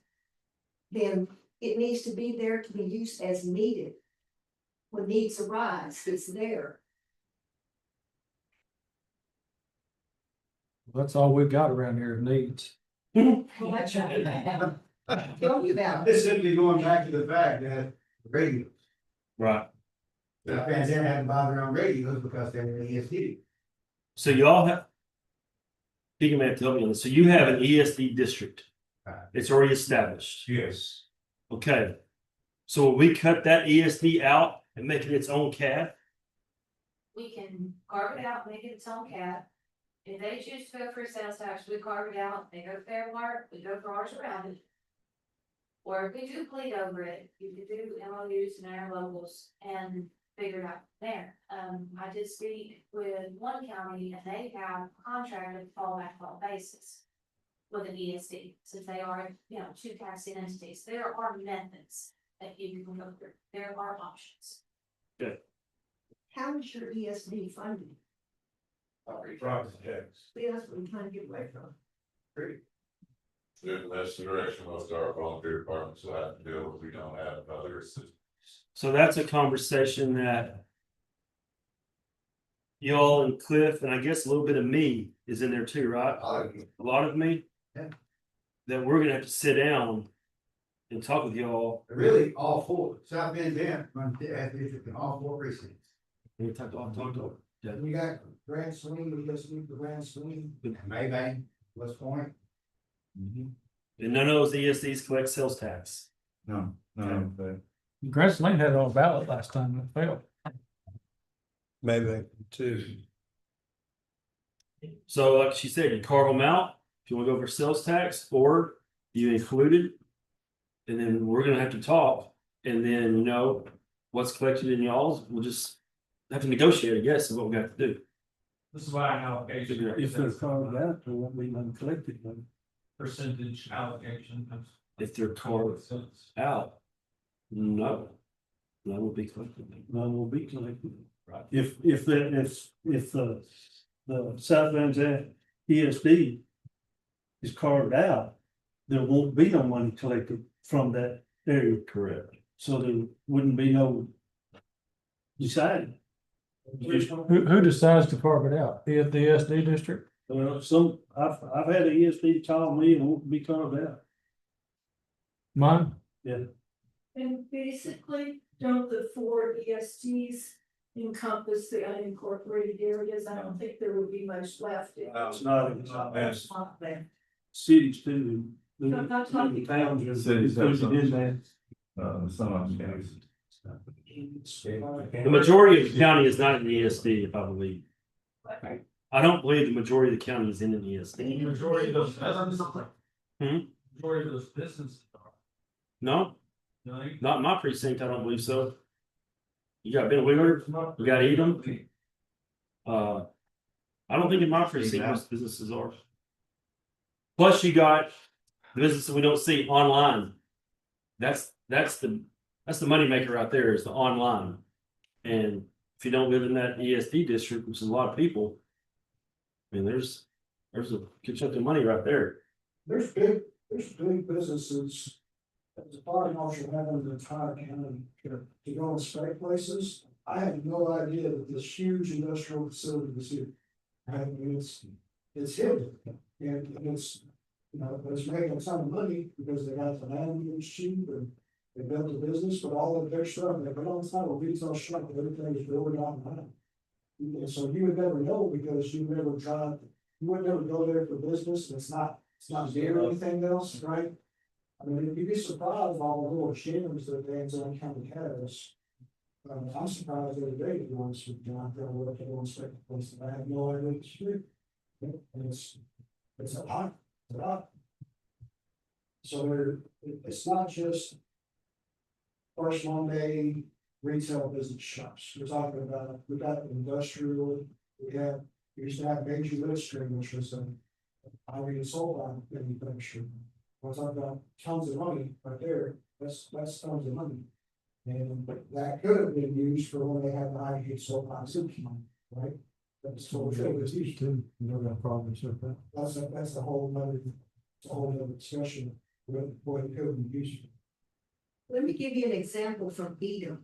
then it needs to be there to be used as needed. When needs arise, it's there. That's all we've got around here, needs. Well, that's right. Tell me about it. This simply going back to the fact that radios, Right. the Van Zandt had to buy their own radios because they were ESD. So y'all have. You may have to help me on this. So you have an ESD district. It's already established. Yes. Okay. So will we cut that ESD out and make it its own CAD? We can carve it out, make it its own cap. If they choose to go for a sales tax, we carve it out, they go to fair mark, we go for ours around it. Or if we do plead over it, you could do MOUs and interlocals and figure it out from there. I did speak with one county and they have a contract of fallback law basis with an ESD, since they are, two taxing entities. There are methods that you can go through. There are options. How is your ESD funded? See, that's what I'm trying to get away from. Good, that's the direction most of our volunteer departments will have to deal with. We don't have other assistants. So that's a conversation that. Y'all and Cliff, and I guess a little bit of me is in there too, right? A lot of me. Yeah. That we're gonna have to sit down. And talk with y'all. Really, all four, South Bend, Van, district in all 4 precincts. We talk to. Yeah. We got Grand Saline, we just need the Grand Saline. Maybank, West Point. And none of those ESDs collect sales tax. No, but Grand Saline had it on ballot last time and it failed. Maybe two. So like she said, you carve them out, if you wanna go for sales tax, or you include it. And then we're gonna have to talk, and then, what's collected in y'all's, we'll just have to negotiate, I guess, is what we got to do. This is why allocation. If they're carved out, there won't be none collected. Percentage allocation. If they're carved out, no. None will be collected. None will be collected. Right. If the South Van Zandt ESD is carved out, there won't be no money collected from that area. Correct. So there wouldn't be no deciding. Who decides to carve it out? The SD district? I've had a ESD call me and won't be carved out. Mine? Yeah. And basically, don't the 4 ESTs encompass the unincorporated areas? I don't think there would be much left. It's not bad. It's not there. Cities too. The I'm not talking- towns are Cities have included in that. some of them. The majority of the county is not in the ESD, if I believe. I don't believe the majority of the county is in an ESD. Majority of those. majority of those businesses are. No, You know, not in my precinct, I don't believe so. You got Ben Wheeler, you got Edom. I don't think in my precinct most businesses are. Plus you got the businesses we don't see online. That's the moneymaker right there is the online. And if you don't live in that ESD district, which is a lot of people, I mean, there's a good chunk of money right there. There's big businesses. As a fire marshal having the entire county to go inspect places, I had no idea that this huge industrial facility was here. I mean, it's hidden, and it's, you know, it's making a ton of money because they got the land that's cheap and they built a business, but all of their stuff, they put on top of retail shop, everything is really online. And so you would never know because you never tried, you would never go there for business, it's not near anything else, right? I mean, you'd be surprised all the little shares that Van Zandt County has. I'm surprised every day, to be honest with you, I'm gonna look at one second place, and I have no idea what to do. And it's a lot, So it's not just first Monday retail business shops, we're talking about, we got industrial, we used to have major midstream, which was a highly sold on manufacturer. We're talking about tons of money right there, that's tons of money. And that could have been used for when they had the high heat sold on money, right? That's what it was used to. No problems with that. That's the whole other discussion, what it could be used for. Let me give you an example from Edom.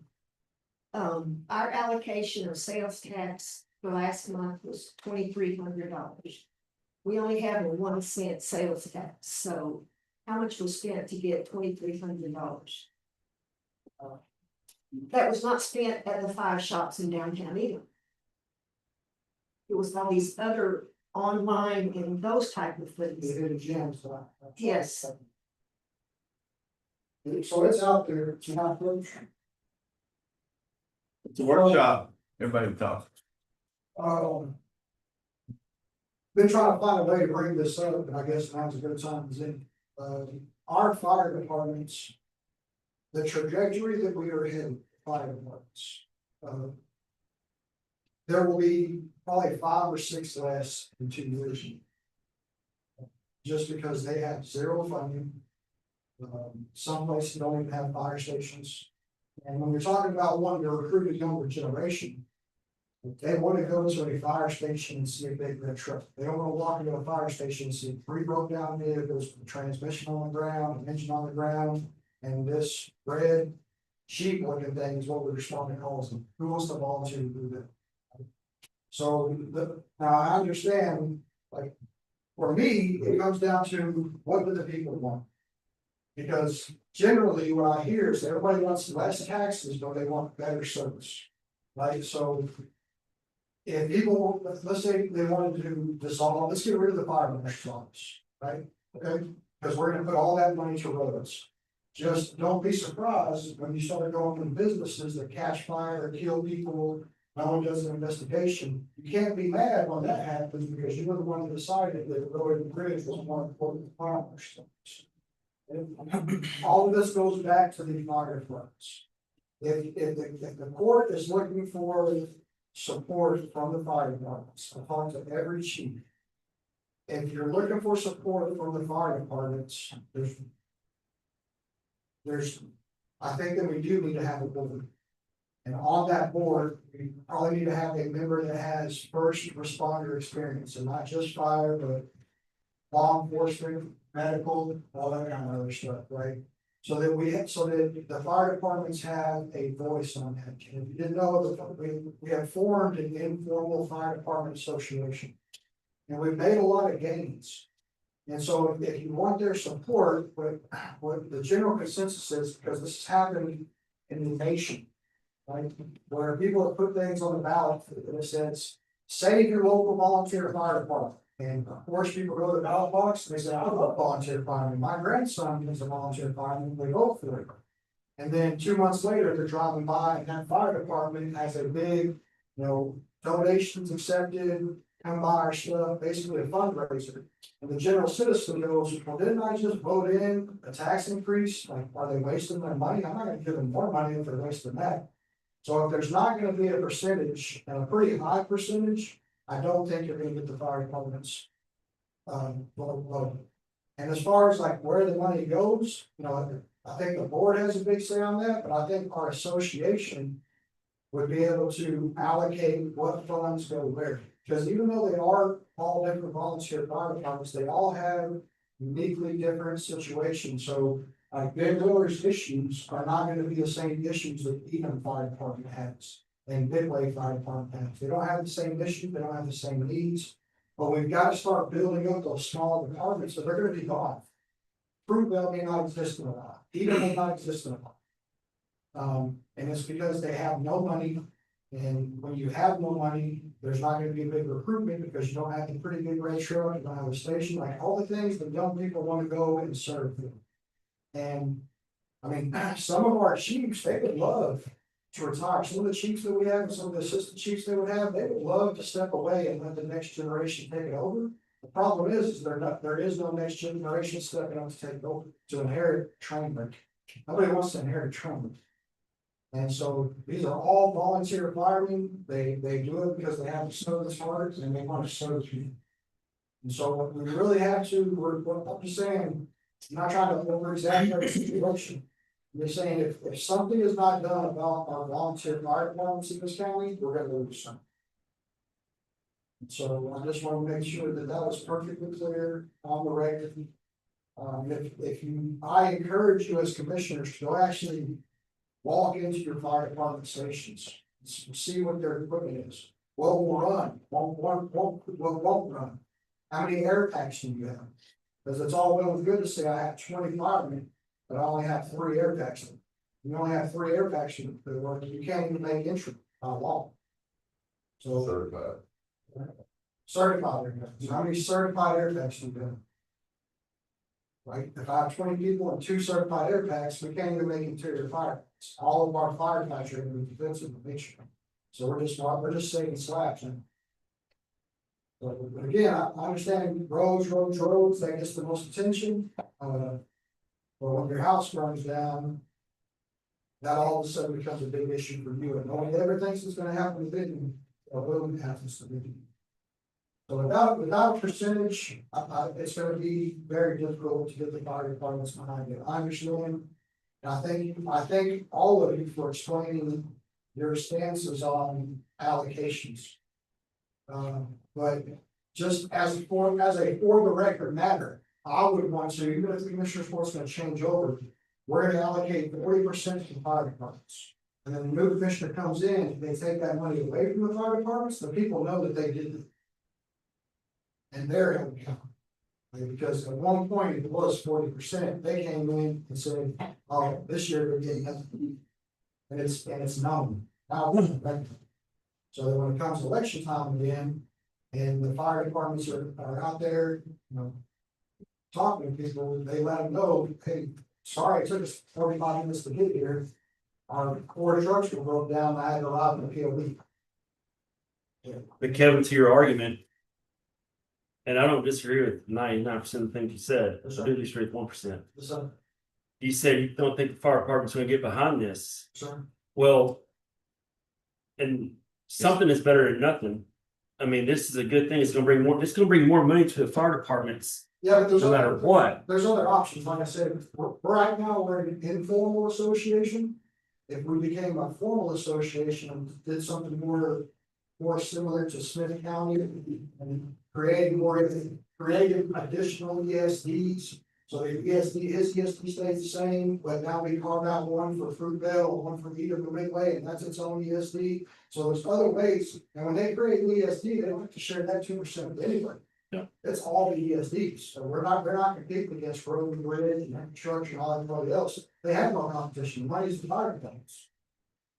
Our allocation of sales tax for last month was $2,300. We only have a 1 cent sales tax, so how much was spent to get $2,300? That was not spent at the 5 shops in downtown Edom. It was all these other online and those type of things. They did a jam, so. Yes. So it's out there, it's not. It's a workshop, everybody talks. Been trying to find a way to bring this up, and I guess now's a good time to say, our fire departments. The trajectory that we are in, fire departments. There will be probably 5 or 6 less in 2 years. Just because they have zero funding. Some places don't even have fire stations. And when you're talking about wanting to recruit a younger generation, they want to go to a fire station and see a big red truck. They don't want to walk into a fire station and see 3 broke down vehicles, the transmission on the ground, an engine on the ground, and this red sheep looking thing is what we're responding calls them. Who wants to volunteer to do that? So now I understand, like, for me, it comes down to what do the people want? Because generally what I hear is everybody wants less taxes, but they want better service. Right? So if people, let's say they wanted to dissolve, let's get rid of the fire marshal's office, right? Okay, because we're gonna put all that money to roads. Just don't be surprised when you start going from businesses that catch fire or kill people, no one does an investigation. You can't be mad when that happens because you were the one that decided that the road and bridge was more important than fire marshal. All of this goes back to the fire departments. If the court is looking for support from the fire departments, I talk to every chief. If you're looking for support from the fire departments, I think that we do need to have a board. And on that board, we probably need to have a member that has first responder experience, and not just fire, but law enforcement, medical, all that kind of other stuff, right? So that the fire departments have a voice on that. And if you didn't know, we have formed an informal fire department association. And we've made a lot of gains. And so if you want their support, what the general consensus is, because this is happening in the nation, right? Where people have put things on the ballot that says, save your local volunteer fire department. And of course, people go to the ballot box and they say, I love volunteer firemen. My grandson is a volunteer fireman, they vote for it. And then 2 months later, they're driving by and that fire department has a big, donations accepted, come buy our stuff, basically a fundraiser. And the general citizen goes, well, didn't I just vote in a tax increase? Like, are they wasting their money? I'm not gonna give them more money if they're wasting that. So if there's not gonna be a percentage, and a pretty high percentage, I don't think you're gonna get the fire departments. Vote. And as far as like where the money goes, you know, I think the board has a big say on that, but I think our association would be able to allocate what funds go where. Because even though they are all different volunteer fire departments, they all have uniquely different situations. So like Big Willer's issues are not gonna be the same issues that Eden Fire Department has and Midway Fire Department has. They don't have the same issues, they don't have the same needs. But we've got to start building up those small departments, so they're gonna be gone. Fruitvale may not exist in a lot, Eden may not exist in a lot. And it's because they have no money. And when you have no money, there's not gonna be a big recruitment because you don't have a pretty big ratio, you don't have a station, like all the things that young people wanna go and serve them. And, I mean, some of our chiefs, they would love to retire. Some of the chiefs that we have, and some of the assistant chiefs they would have, they would love to step away and let the next generation take it over. The problem is there is no next generation stepping up to take over, to inherit training. Nobody wants to inherit training. And so these are all volunteer firemen. They do it because they have to service heart and they want to serve you. And so what we really have to, I'm just saying, I'm not trying to over exaggerate the situation. I'm just saying if something is not done about our volunteer fire departments in this county, we're gonna lose some. So I just want to make sure that that was perfectly clear on the record. I encourage you as commissioners to actually walk into your fire department stations, see what their equipment is. What will run, what won't run? How many air packs do you have? Because it's all well and good to say I have 20 firemen, but I only have 3 air packs. You only have 3 air packs that work, you can't even make entry by law. So. Certified air packs. How many certified air packs do you have? Right, if I have 20 people and 2 certified air packs, we can't even make interior fire packs. All of our fire packs are gonna be defensive in nature. So we're just saving slabs. But again, I understand roads, that gets the most attention. But when your house burns down, that all of a sudden becomes a big issue for you, and nobody ever thinks it's gonna happen within you, or will happen to you. So without a percentage, it's gonna be very difficult to get the fire departments behind it. I understand. And I thank all of you for explaining your stances on allocations. But just as for the record matter, I would want to, even if the commissioner's court's gonna change over, we're gonna allocate 40% to the fire departments. And then the new commissioner comes in, they take that money away from the fire departments, the people know that they did it. And they're held accountable. Because at one point it was 40%, they came in and said, oh, this year they're getting nothing. And it's known. Now, so that when it comes to election time again, and the fire departments are out there, you know, talking to people, they let them know, hey, sorry, it took us 45 minutes to get here. Our 4 trucks were broke down, I had to allow them to POV. But Kevin, to your argument, and I don't disagree with 99% of the things you said, I do disagree with 1%. So, You said you don't think the fire department's gonna get behind this. sir. Well, and something is better than nothing. I mean, this is a good thing. It's gonna bring more money to the fire departments. Yeah, but No matter what. There's other options, like I said, right now, we're an informal association. If we became a formal association and did something more similar to Smith County and creating additional ESDs. So the ESD stays the same, but now we carve out one for Fruitvale, one for Eden Midway, and that's its own ESD. So there's other ways, and when they create an ESD, they don't have to share that 2% with anybody. Yeah. It's all the ESDs, so we're not competing against road and bridge and construction and all everybody else. They have no competition, money's the fire departments.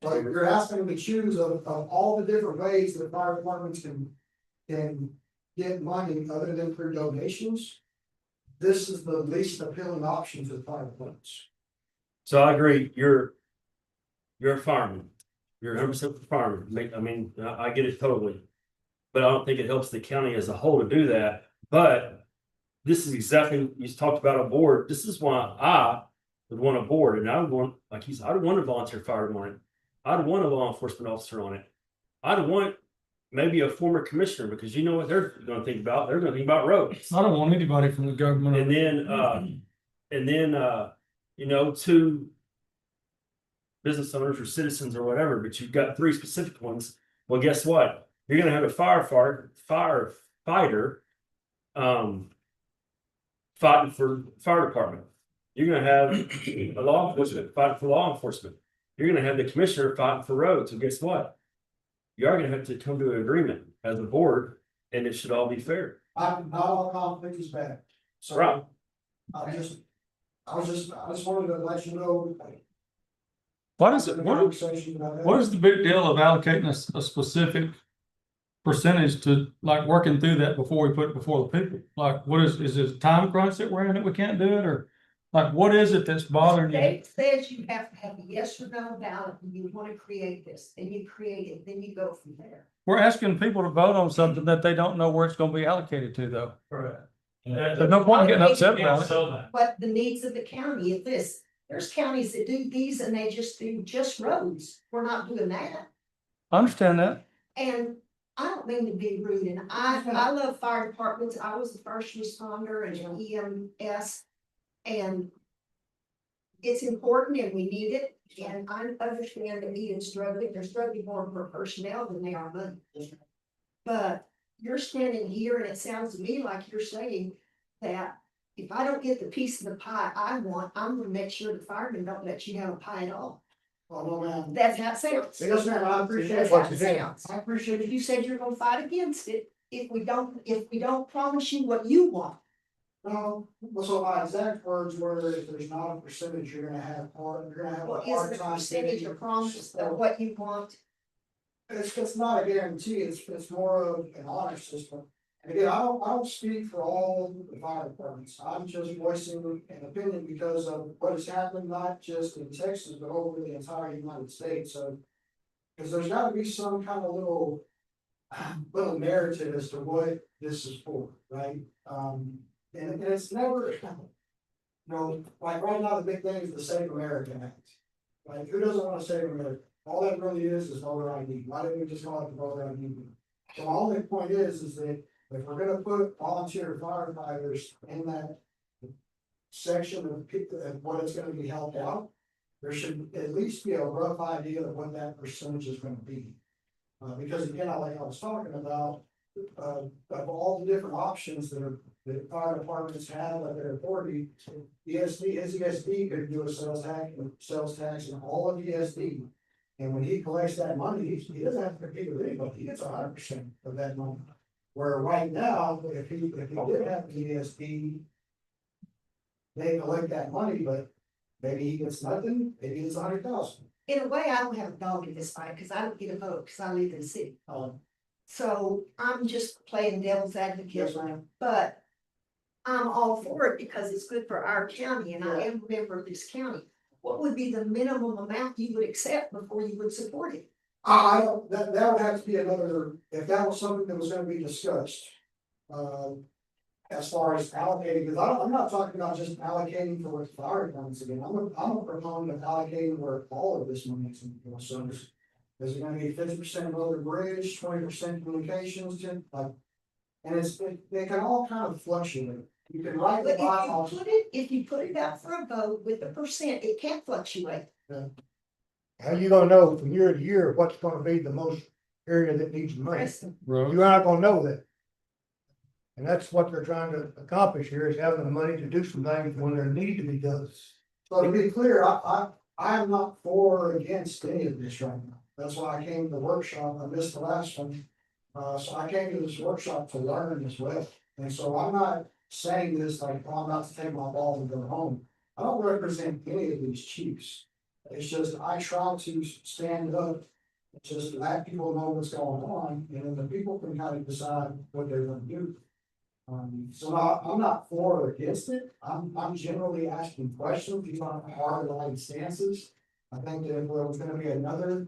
So you're asking them to choose of all the different ways that fire departments can get money other than through donations. This is the least appealing option to the fire departments. So I agree, you're a fireman. You're 100% a fireman. I mean, I get it totally. But I don't think it helps the county as a whole to do that, but this is exactly, you talked about a board, this is why I would want a board, and I would want, like he said, I'd want a volunteer fire on it. I'd want a law enforcement officer on it. I'd want maybe a former commissioner, because you know what they're gonna think about, they're gonna think about roads. I don't want anybody from the government. And then, you know, 2 business owners or citizens or whatever, but you've got 3 specific ones. Well, guess what? You're gonna have a firefighter, fighting for fire department. You're gonna have a law enforcement fighting for law enforcement. You're gonna have the commissioner fighting for roads. So guess what? You are gonna have to come to an agreement as a board, and it should all be fair. Not all conflict is bad. So Right. I just wanted to let you know. What is it? the What conversation about that. is the big deal of allocating a specific percentage to like working through that before we put it before the people? Like, what is it a time crunch that we're in that we can't do it, or like, what is it that's bothering you? State says you have to have a yes or no ballot, and you want to create this, and you create it, then you go from there. We're asking people to vote on something that they don't know where it's gonna be allocated to, though. Correct. There's no point in getting upset about it. So that. What the needs of the county is this, there's counties that do these and they just do just roads, we're not doing that. I understand that. And I don't mean to be rude, and I love fire departments, I was a first responder and an EMS. And it's important and we need it, and I understand that Eden's struggling, they're struggling more for personnel than they are money. But you're standing here and it sounds to me like you're saying that if I don't get the piece of the pie I want, I'm gonna make sure the firemen don't let you have a pie at all. Oh, no, ma'am. That's how it sounds. Yes, ma'am, I appreciate That's what how you it said. sounds. I appreciate it. You said you're gonna fight against it if we don't promise you what you want. No, well, so my exact words were, if there's not a percentage, you're gonna have a What hard is the time. percentage getting- of promise of what you want? It's not a guarantee, it's more of an honor system. And again, I don't speak for all the fire departments, I'm just voicing an opinion because of what has happened, not just in Texas, but over the entire United States, so. Cause there's gotta be some kind of little narrative as to what this is for, right? And it's never, you know, like right now, the big thing is the Save America Act. Like, who doesn't wanna save America? All that really is voter ID. Why didn't we just call it the voter ID? So my only point is that if we're gonna put volunteer firefighters in that section of what is gonna be helped out, there should at least be a rough idea of what that percentage is gonna be. Because again, like I was talking about, of all the different options that fire departments have at their authority, ESD could do a sales tax and all of ESD. And when he collects that money, he doesn't have to compete with anybody, he gets 100% of that money. Where right now, if he did have ESD, they collect that money, but maybe he gets nothing, maybe it's 100,000. In a way, I don't have a dog in this fight, cause I don't get a vote, cause I live in the city. So I'm just playing devil's advocate, Yes, ma'am. but I'm all for it because it's good for our county and I am a member of this county. What would be the minimum amount you would accept before you would support it? I don't, that would have to be another, if that was something that was gonna be discussed. As far as allocating, because I'm not talking about just allocating for what fire departments again, I'm a proponent of allocating where all of this money is going to go. So is it gonna be 50% road and bridge, 20% communications, like, and they can all kind of fluctuate. You can write the But bylaws. if you put it out for a vote with the percent, it can't fluctuate. How you gonna know from year to year what's gonna be the most area that needs money? Preston. Roads. You're not gonna know that. And that's what they're trying to accomplish here, is having the money to do some things when there need to be done. So to be clear, I am not for or against any of this right now. That's why I came to the workshop. I missed the last one. So I came to this workshop to learn as well. And so I'm not saying this like, oh, I'm about to take my ball and go home. I don't represent any of these chiefs. It's just, I try to stand up, just let people know what's going on, and then the people can kind of decide what they're gonna do. So I'm not for or against it, I'm generally asking questions, these aren't hard line stances. I think that if there was gonna be another,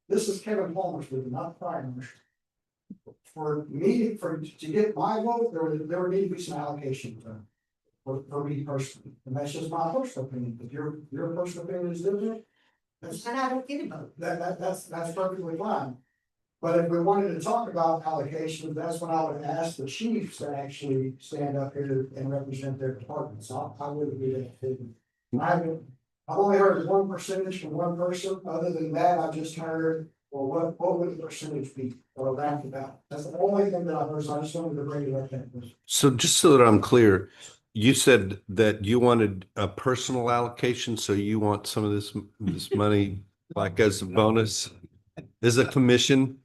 this is Kevin Palmer's, not the fire marshal. for me, to get my vote, there would need to be some allocation for me personally, and that's just my personal opinion, if your personal opinion is different. And I don't get a vote. That's perfectly fine. But if we wanted to talk about allocation, that's when I would ask the chiefs to actually stand up here and represent their departments. I wouldn't do that. I've only heard one percentage from one person. Other than that, I've just heard, well, what would the percentage be or around about? That's the only thing that I heard. So I just wanted to bring it up. So just so that I'm clear, you said that you wanted a personal allocation, so you want some of this money like as a bonus, as a commission?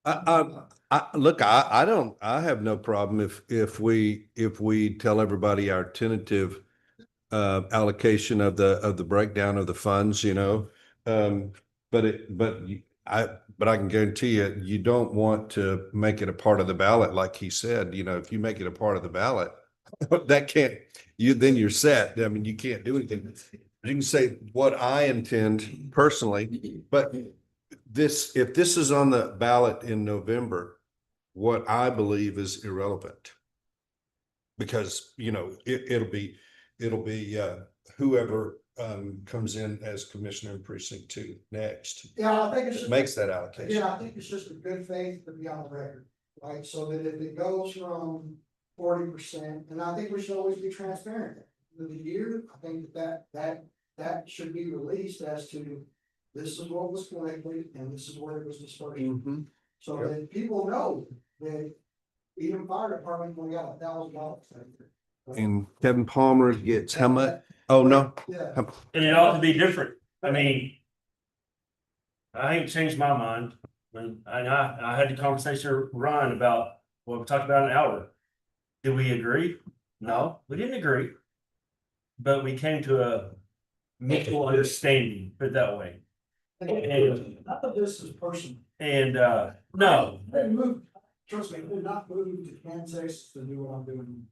Look, I have no problem if we tell everybody our tentative allocation of the breakdown of the funds, you know. But I can guarantee you, you don't want to make it a part of the ballot, like he said. You know, if you make it a part of the ballot, that can't, then you're set. I mean, you can't do anything. You can say what I intend personally, but if this is on the ballot in November, what I believe is irrelevant. Because, you know, it'll be whoever comes in as commissioner in precinct 2 next. Yeah, I think it's just, Makes that allocation. yeah, I think it's just a good faith to be on the record, right? So that if it goes from 40%, and I think we should always be transparent. In the year, I think that should be released as to this is what was collected and this is where it was dispersed. So that people know that even fire department only got $1,000. And Kevin Palmer gets how much? Oh, no. Yeah. And it ought to be different. I mean, I ain't changed my mind. I had the conversation with Ryan about what we talked about an hour. Did we agree? No, we didn't agree. But we came to a mutual understanding, put it that way. And none of this is personal. And no, They moved, trust me, they did not move to Kansas to do what I'm doing.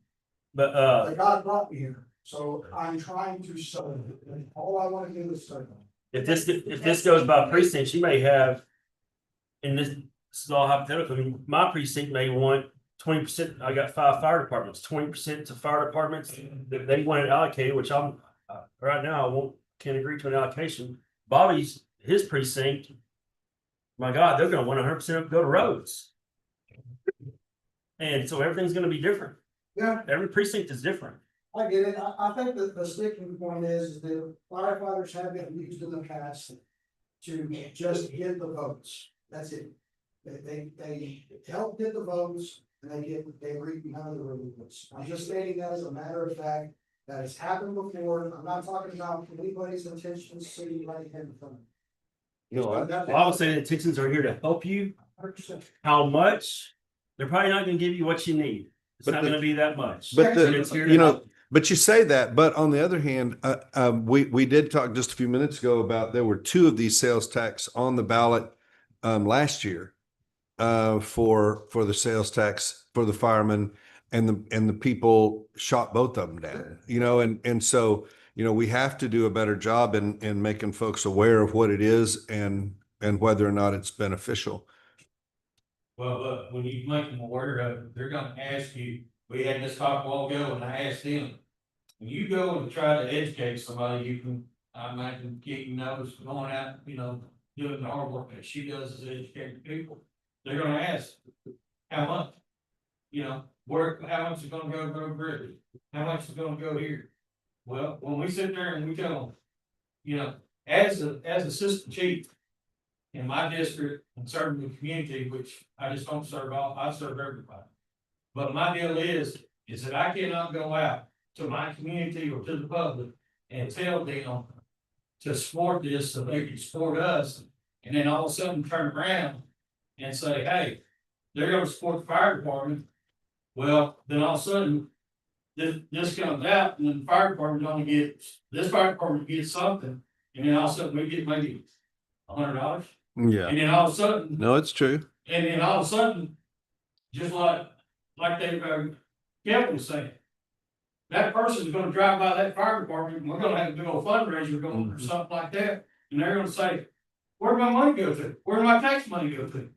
but They God brought me here, so I'm trying to serve. And all I want to do is serve. if this goes by precincts, you may have, and this is all hypothetical, I mean, my precinct may want 20%. I got 5 fire departments, 20% to fire departments. They want it allocated, which I'm right now can't agree to an allocation. Bobby's his precinct, my God, they're gonna want 100% go to roads. And so everything's gonna be different. Yeah, Every precinct is different. I get it. I think that the sticking point is that firefighters have been used in the past to just get the votes. That's it. They help get the votes and they reap none of the rewards. I'm just stating that as a matter of fact, that has happened before. I'm not talking about anybody's intentions sitting right here in front of me. No, I would say the intentions are here to help you. 100%. How much? They're probably not gonna give you what you need. It's But not gonna be that much. But it's here to you know, help. but you say that, but on the other hand, we did talk just a few minutes ago about there were 2 of these sales tax on the ballot last year for the sales tax for the firemen, and the people shot both of them down, you know, and so, you know, we have to do a better job in making folks aware of what it is and whether or not it's beneficial. Well, look, when you make them aware of it, they're gonna ask you, we had this talk a while ago and I asked them. When you go and try to educate somebody, you can, I imagine, getting notice going out, you know, doing the hard work that she does is educating people. They're gonna ask, how much? You know, how much is gonna go to Road Bridge? How much is gonna go here? Well, when we sit there and we tell them, you know, as assistant chief in my district and serving the community, which I just don't serve all, I serve everybody. But my deal is that I cannot go out to my community or to the public and tell them to support this so they can support us. And then all of a sudden turn around and say, hey, they're gonna support the fire department. Well, then all of a sudden, this comes out and then the fire department this fire department gets something. And then all of a sudden we get maybe $100. Yeah. And then all of a sudden. No, it's true. And then all of a sudden, just like Kevin was saying, that person's gonna drive by that fire department, and we're gonna have a big old fundraiser going or something like that, and they're gonna say, where'd my money go to? Where'd my tax money go to?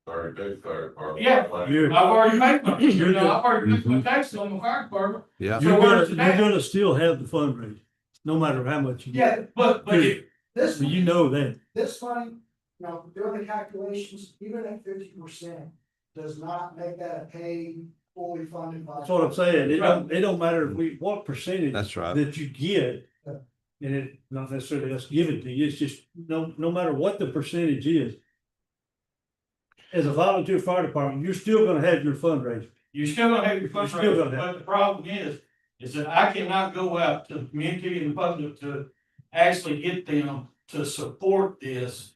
Already paid fire department. Yeah. You're, I've already made my, you know, I've already paid my Mhm. taxes on the fire department. Yeah. So where's you're that? gonna still have the fundraiser, no matter how much you get. Yeah, but if, This, So you know that. this money, you know, doing the calculations, even at 50%, does not make that a paid, fully funded. That's what I'm saying. It don't matter what percentage. That's right. That you get. And it, not necessarily us giving to you, it's just, no matter what the percentage is. As a volunteer fire department, you're still gonna have your fundraiser. you're still gonna have your You're still fundraiser, gonna have- but the problem is that I cannot go out to the community and the public to actually get them to support this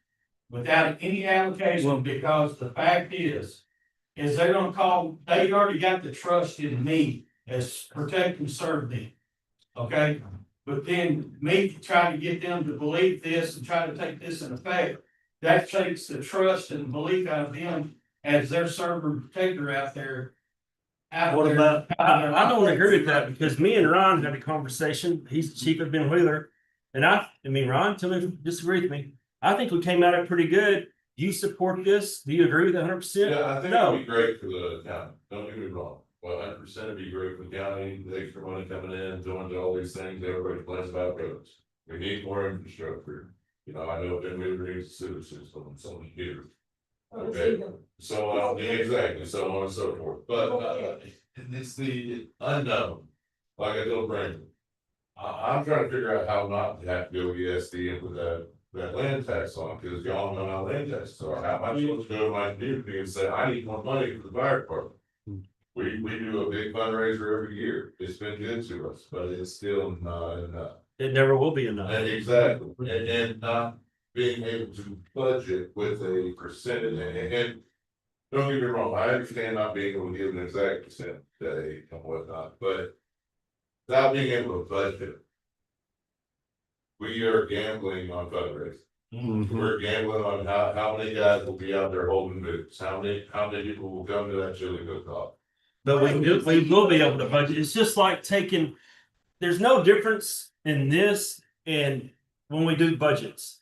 without any Well- allocation, because the fact is they're gonna call, they already got the trust in me as protect and serve them. Okay, but then me trying to get them to believe this and try to take this in effect, that takes the trust and belief out of them as their server and protector out there. What about- I don't agree with that, because me and Ron had a conversation. He's the chief of Ben Wheeler. And I mean, Ron, tell me if you disagree with me. I think we came at it pretty good. Do you support this? Do you agree with it 100%? Yeah, I think No. it'd be great for the county, don't get me wrong, 100% it'd be great for the county, the extra money coming in, doing all these things, everybody plans about roads. We need more infrastructure, you know, I know that we need sewer system and so many here. Okay, so, yeah, exactly, so on and so forth, but, it's the unknown, like I told Brandon. I'm trying to figure out how not to have to go ESD and put that land tax on, because y'all know how land taxes are, how am I supposed to go to my community and say, I need more money for the fire department? We do a big fundraiser every year, it's been good to us, but it's still not enough. It never will be enough. And exactly, and not being able to budget with a percentage, and don't get me wrong, I understand not being able to give an exact percent today and whatnot, but without being able to budget, we are gambling on fundraising. We're gambling on how many guys will be out there holding boots, how many people will come to that chili cook off. But we will be able to budget. It's just like there's no difference in this and when we do budgets.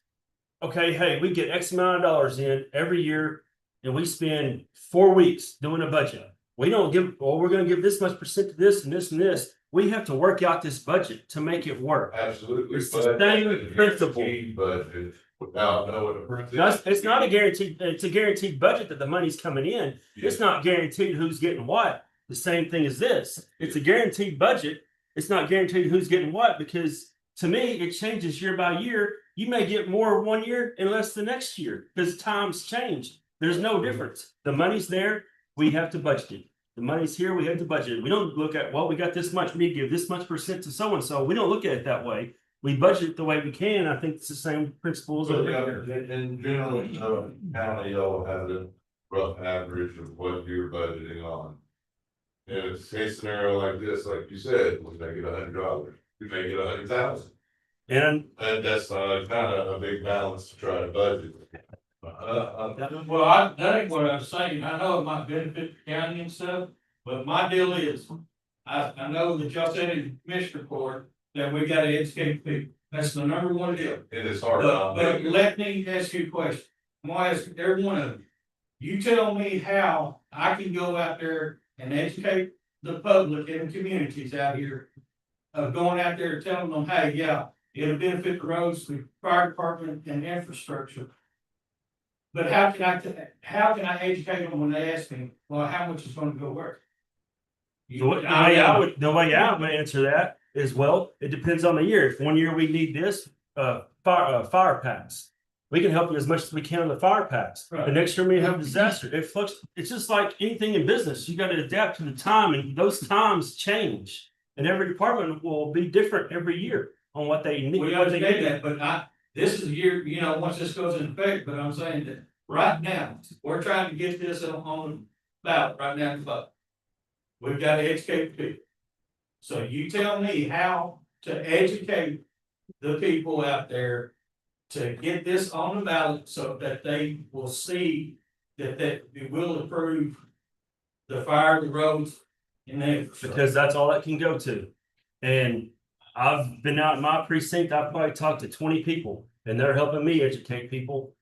Okay, hey, we get X amount of dollars in every year and we spend 4 weeks doing a budget. We don't give, well, we're gonna give this much percent to this and this and this. We have to work out this budget to make it work. Absolutely. It's the same principle. Budget without knowing. It's not a guaranteed, it's a guaranteed budget that the money's coming in. It's not guaranteed who's getting what. The same thing as this. It's a guaranteed budget. It's not guaranteed who's getting what, because to me, it changes year by year. You may get more 1 year and less the next year because times change. There's no difference. The money's there. We have to budget it. The money's here. We have to budget it. We don't look at, well, we got this much, we need to give this much percent to so and so. We don't look at it that way. We budget it the way we can. I think it's the same principles. So, yeah, in general, county, y'all have a rough average of what you're budgeting on. And it's a case scenario like this, like you said, we make it $100, we make it 100,000. And that's kind of a big balance to try to budget. well, that ain't what I was saying. I know it might benefit the county and stuff, but my deal is, I know that y'all said in the commissioner court that we gotta educate people. That's the #1 deal. It is hard. But let me ask you a question. I'm gonna ask every one of you. You tell me how I can go out there and educate the public and the communities out here of going out there and telling them, hey, yeah, it'll benefit the roads, the fire department and infrastructure. But how can I educate them when they ask me, well, how much is gonna go work? the way I would answer that is, well, it depends on the year. If 1 year we need this, fire packs. We can help you as much as we can on the fire packs. Right. The next year we have disaster. It's just like anything in business. You got to adapt to the time, and those times change. And every department will be different every year on what they need. We understand that, but this is a year, you know, once this goes into effect, but I'm saying that right now, we're trying to get this on ballot right now in the vote. We've got to educate people. So you tell me how to educate the people out there to get this on the ballot so that they will see that it will improve the fire, the roads, and the infrastructure. Because that's all that can go to. And I've been out in my precinct, I've probably talked to 20 people, and they're helping me educate people.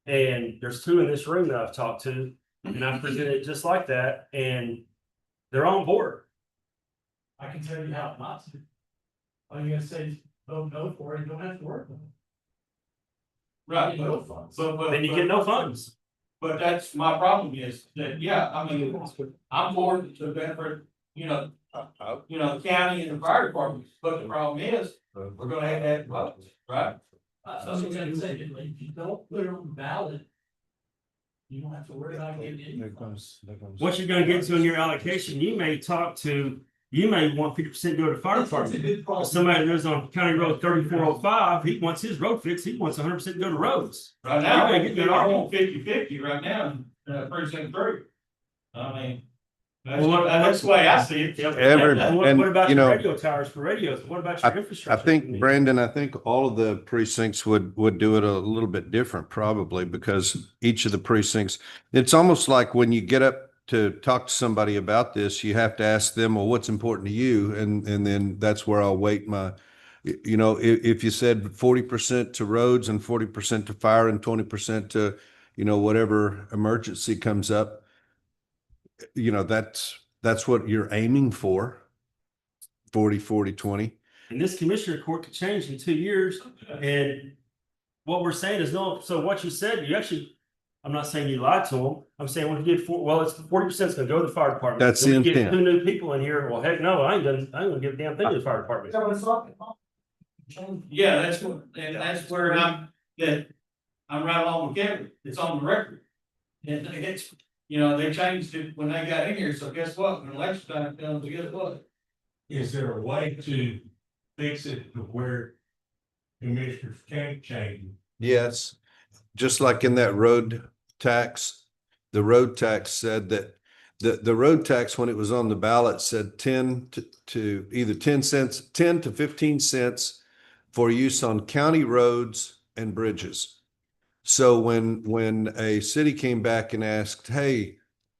And there's 2 in this room that I've talked to, And I presented it just like that, and they're on board. I can tell you how not to. All you gotta say is vote no for it, you don't have to work on it. Right, You know, but, funds. Then you get no funds. but that's my problem is that, yeah, I mean, I'm for the benefit, you know, the county and the fire department, but the problem is, we're gonna have to have votes, right? I was gonna say, if you don't put it on the ballot, you don't have to worry about getting any funds. What you're gonna get to in your allocation, you may want 50% go to fire That's a department. good If problem. somebody lives on County Road 3405, he wants his road fixed, he wants 100% go to roads. Right now, You're gonna get I that want 50-50 right now, precinct 3. I mean, Well, that's the way I see it. Every- What And, about you your know, radio towers for radios? What about your I infrastructure? think, Brandon, I think all of the precincts would do it a little bit different probably because each of the precincts, it's almost like when you get up to talk to somebody about this, you have to ask them, well, what's important to you? And then that's where I'll weight my, you know, if you said 40% to roads and 40% to fire and 20% to, you know, whatever emergency comes up, you know, that's what you're aiming for. 40, 40, 20. And this commissioner court could change in 2 years, and what we're saying is no, so what you said, you actually, I'm not saying you lied to them, I'm saying when you get it's 40% is gonna go to the fire department. That's Then the we get intent. 2 new people in here, well, heck no, I ain't gonna give a damn thing to the fire department. So it's not. Yeah, that's where I'm right along with Kevin, it's on the record. And it's, they changed it when they got in here, so guess what, when election time comes, guess what? Is there a way to fix it to where commissioners can't change it? Yes, just like in that road tax, the road tax said that the road tax, when it was on the ballot, said 10 to either 10 cents, 10 to 15 cents for use on county roads and bridges. So when a city came back and asked, hey,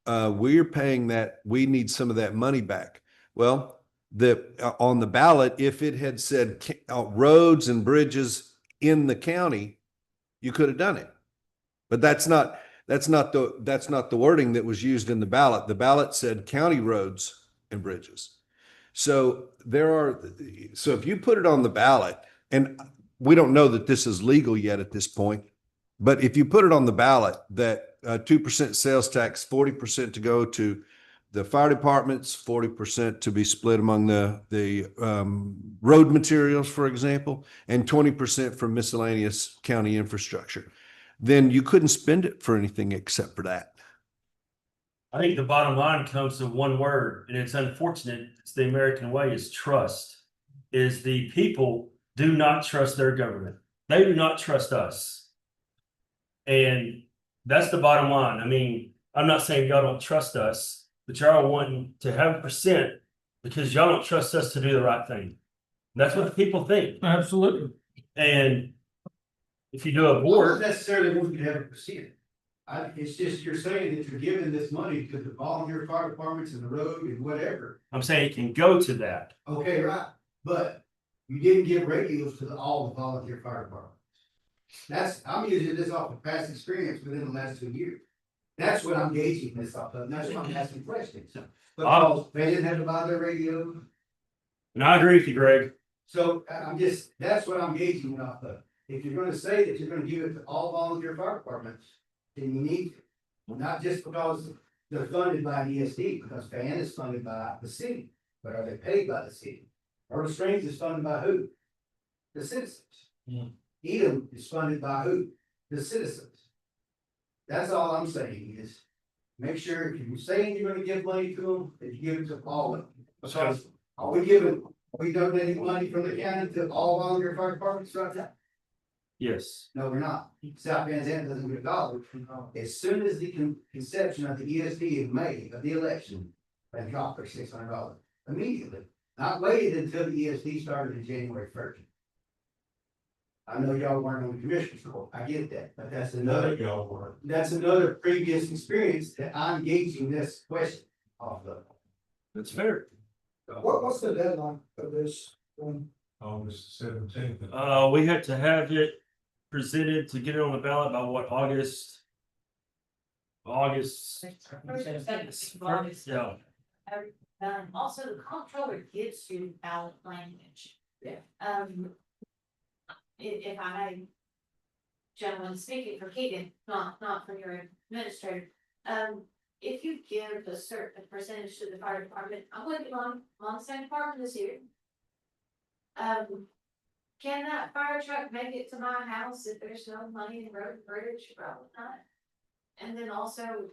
we're paying that, we need some of that money back. Well, on the ballot, if it had said roads and bridges in the county, you could have done it. But that's not the wording that was used in the ballot. The ballot said county roads and bridges. So if you put it on the ballot, and we don't know that this is legal yet at this point, but if you put it on the ballot that 2% sales tax, 40% to go to the fire departments, 40% to be split among the road materials, for example, and 20% for miscellaneous county infrastructure, then you couldn't spend it for anything except for that. I think the bottom line comes to one word, and it's unfortunate, it's the American way, is trust. Is the people do not trust their government. They do not trust us. And that's the bottom line. I mean, I'm not saying y'all don't trust us, but y'all are wanting to have percent because y'all don't trust us to do the right thing. That's what the people think. Absolutely. And if you do a Not board, necessarily want you to have a percent. It's just you're saying that you're giving this money to the volunteer fire departments and the road and whatever. I'm saying it can go to that. Okay, right, but you didn't give radios to all the volunteer fire departments. I'm using this off of past experience within the last 2 years. That's what I'm gauging this off of, and that's why I'm asking questions. Because they didn't have to buy their radio. And I agree with you, Greg. So that's what I'm gauging it off of. If you're gonna say that you're gonna give it to all volunteer fire departments, then you need to. Not just because they're funded by an ESD, because FAN is funded by the city, but are they paid by the city? Urban Springs is funded by who? The citizens. Edom is funded by who? The citizens. That's all I'm saying is, make sure if you're saying you're gonna give money to them, that you give it to all of them. Because are we donating money from the county to all volunteer fire departments right now? Yes. No, we're not. South Van Zandt doesn't get a dollar. As soon as the conception of the ESD is made of the election, they dropped their $600 immediately. Not waited until the ESD started in January 1st. I know y'all weren't on the commissioner's court. I get that, but that's another previous experience that I'm gauging this question off of. That's fair. What's the deadline for this? August 17th. We have to have it presented to get it on the ballot by what, August? August. Yeah. Also, the comptroller gives you ballot language. Yeah. If I may. Gentlemen, speaking for Keegan, not for your administrator, if you give a certain percentage to the fire department, I'm with you on the same department this year. Can that fire truck make it to my house if there's no money in road and bridge? Probably not. And then also,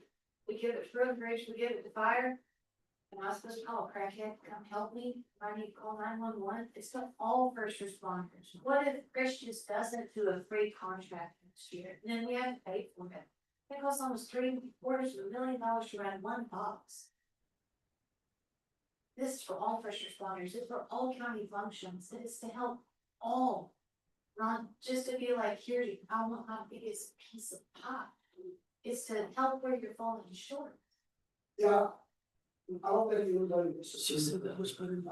we give it to road and bridge, we give it to fire. Am I supposed to call a crackhead to come help me? If I need to call 911, it's to all first responders. What if Chris just doesn't do a free contract next year? And then we have to pay for it. It costs almost $750,000 to run one box. This is for all first responders, it's for all county functions, it's to help all. Not just to be like, here, I want my biggest piece of pie. It's to help where you're falling short. Yeah. I don't think anybody.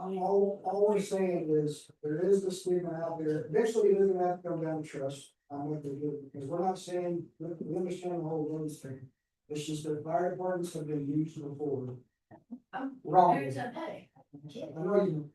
All we're saying is, there is this statement out there, eventually it doesn't have to come down to trust on what they do, because we're not saying, we understand the whole road thing. It's just that fire departments have been used before. Wrong. There's a pay. I know you.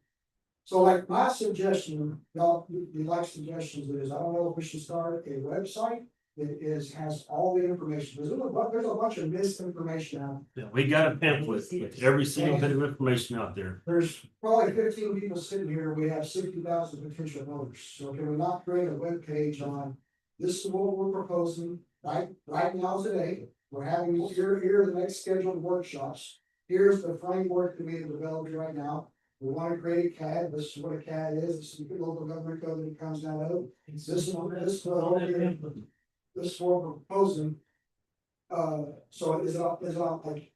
So like my suggestion, y'all, you like suggestions, is I don't know if we should start a website that has all the information. There's a bunch of misinformation out. Yeah, we got a pamphlet with every single bit of information out there. There's probably 15 people sitting here, we have 60,000 potential voters, so can we not create a web page on, this is what we're proposing, right now today, we're having, here are the next scheduled workshops. Here's the framework to be developed right now, we want to create a CAD, this is what a CAD is, this is the local government code that it comes out of. This is what we're proposing. So is it like,